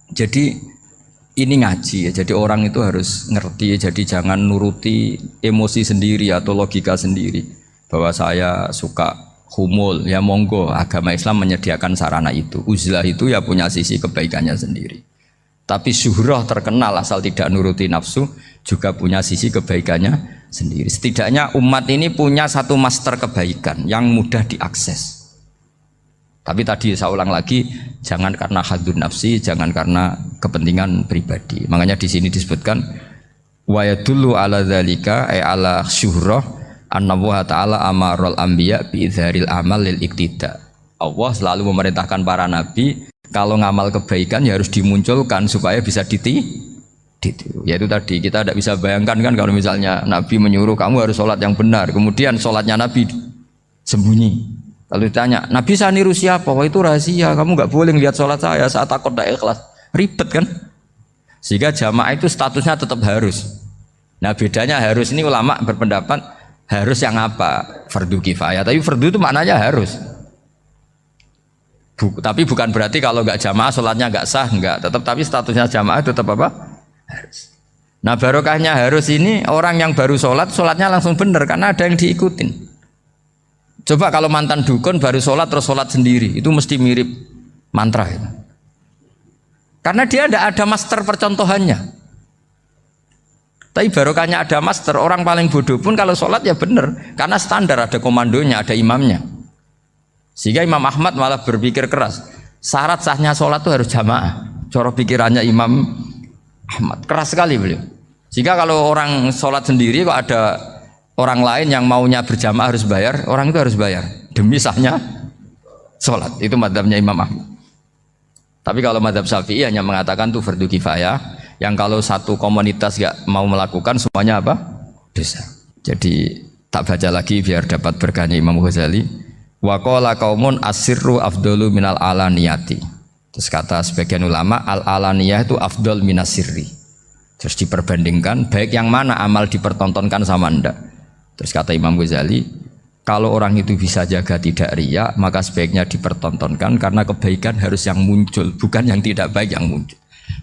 Jadi ini ngaji ya. Jadi orang itu harus ngerti. Jadi jangan nuruti emosi sendiri atau logika sendiri. Bahwa saya suka humul, ya monggo. Agama Islam menyediakan sarana itu. Uzlah itu ya punya sisi kebaikannya sendiri. Tapi syuhrah terkenal asal tidak nuruti nafsu juga punya sisi kebaikannya sendiri. Setidaknya umat ini punya satu master kebaikan yang mudah diakses. Tapi tadi saya ulang lagi, jangan karena hadun nafsi, jangan karena kepentingan pribadi. Makanya di sini disebutkan wa yadullu ala dzalika ay ala syuhrah anna Allah taala amarul anbiya bi idharil amal lil iktida. Allah selalu memerintahkan para nabi kalau ngamal kebaikan ya harus dimunculkan supaya bisa ditiru. Yaitu tadi kita tidak bisa bayangkan kan kalau misalnya Nabi menyuruh kamu harus sholat yang benar, kemudian sholatnya Nabi sembunyi. Kalau ditanya, Nabi saya niru siapa? Wah itu rahasia, kamu nggak boleh lihat sholat saya takut tidak ikhlas. Ribet kan? Sehingga jamaah itu statusnya tetap harus. Nah bedanya harus ini ulama berpendapat harus yang apa? Fardu kifayah. Tapi fardu itu maknanya harus. Tapi bukan berarti kalau nggak jamaah sholatnya nggak sah, nggak. Tapi statusnya jamaah tetap apa? Harus. Nah barokahnya harus ini orang yang baru sholatnya langsung benar karena ada yang diikutin. Coba kalau mantan dukun baru sholat terus sholat sendiri, itu mesti mirip mantra ya. Karena dia tidak ada master percontohannya. Tapi barokahnya ada master, orang paling bodoh pun kalau sholat ya benar, karena standar ada komandonya, ada imamnya. Sehingga Imam Ahmad malah berpikir keras, syarat sahnya sholat itu harus jamaah. Cara pikirannya Imam Ahmad keras sekali beliau. Sehingga kalau orang sholat sendiri kok ada orang lain yang maunya berjamaah harus bayar, orang itu harus bayar demi sahnya sholat. Itu madzhabnya Imam Ahmad. Tapi kalau madzhab Syafi'i hanya mengatakan itu fardu kifayah, yang kalau satu komunitas gak mau melakukan semuanya apa? Dosa. Jadi tak baca lagi biar dapat berkahnya Imam Ghazali. Wa qala qaumun asirru afdalu minal alaniyati. Terus kata sebagian ulama al alaniyah itu afdal minas sirri. Terus diperbandingkan baik yang mana amal dipertontonkan sama ndak. Terus kata Imam Ghazali, kalau orang itu bisa jaga tidak riya, maka sebaiknya dipertontonkan karena kebaikan harus yang muncul, bukan yang tidak baik yang muncul.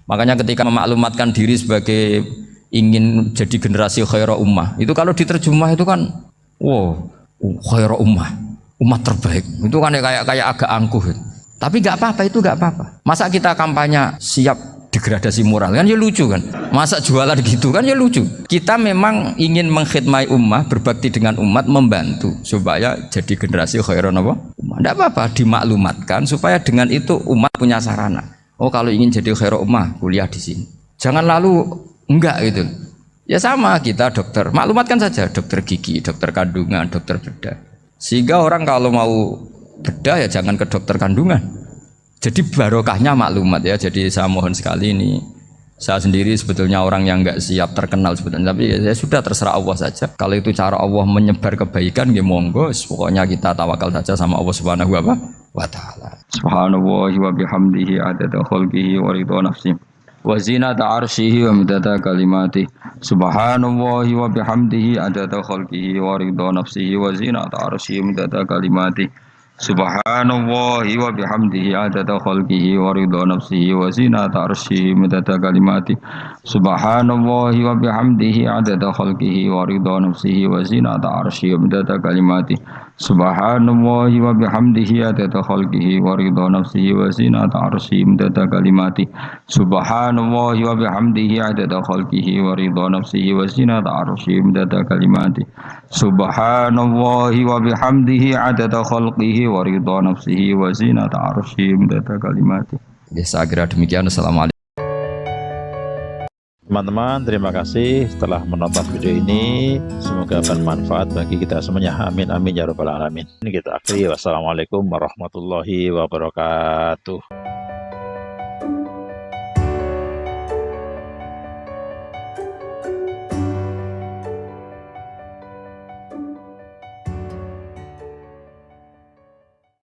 Makanya ketika memaklumatkan diri sebagai ingin jadi generasi khairah ummah, itu kalau diterjemah itu kan wow, khairah umat terbaik. Itu kan kayak agak angkuh. Tapi nggak apa-apa, itu nggak apa-apa. Masa kita kampanye siap degradasi moral kan ya lucu kan. Masa jualan gitu kan ya lucu. Kita memang ingin mengkhidmati ummah, berbakti dengan umat, membantu supaya jadi generasi khairon apa? Ummah. Tidak apa-apa dimaklumatkan supaya dengan itu umat punya sarana. Oh kalau ingin jadi khairon ummah kuliah di sini. Jangan lalu enggak gitu. Ya sama kita dokter, maklumatkan saja dokter gigi, dokter kandungan, dokter bedah. Sehingga orang kalau mau bedah ya jangan ke dokter kandungan. Jadi barokahnya maklumat ya. Jadi saya mohon sekali ini, saya sendiri sebetulnya orang yang nggak siap terkenal sebetulnya, tapi ya sudah terserah Allah saja. Kalau itu cara Allah menyebar kebaikan, ya monggo. Pokoknya kita tawakal saja sama Allah Subhanahu wa Ta'ala. Subhanallah wa bihamdihi adada khalqihi wa ridha nafsi wa zinata arsyihi wa midada kalimati. Subhanallah wa bihamdihi adada khalqihi wa ridha nafsihi wa zinata arsyihi wa midada kalimati. Subhanallahi wa bihamdihi adada khalqihi wa ridha nafsihi wa zinata arsyihi midada kalimati. Subhanallahi wa bihamdihi adada khalqihi wa ridha nafsihi wa zinata arsyihi midada kalimati. Subhanallahi wa bihamdihi adada khalqihi wa ridha nafsihi wa zinata arsyihi midada kalimati. Subhanallahi wa bihamdihi adada khalqihi wa ridha nafsihi wa zinata arsyihi midada kalimati. Subhanallahi wa bihamdihi adada khalqihi wa ridha nafsihi wa zinata arsyihi midada kalimati. Ya, saya kira demikian. Assalamualaikum. Teman-teman, terima kasih telah menonton video ini. Semoga bermanfaat bagi kita semuanya. Amin amin ya rabbal alamin. Ini kita akhiri. Wassalamualaikum warahmatullahi wabarakatuh.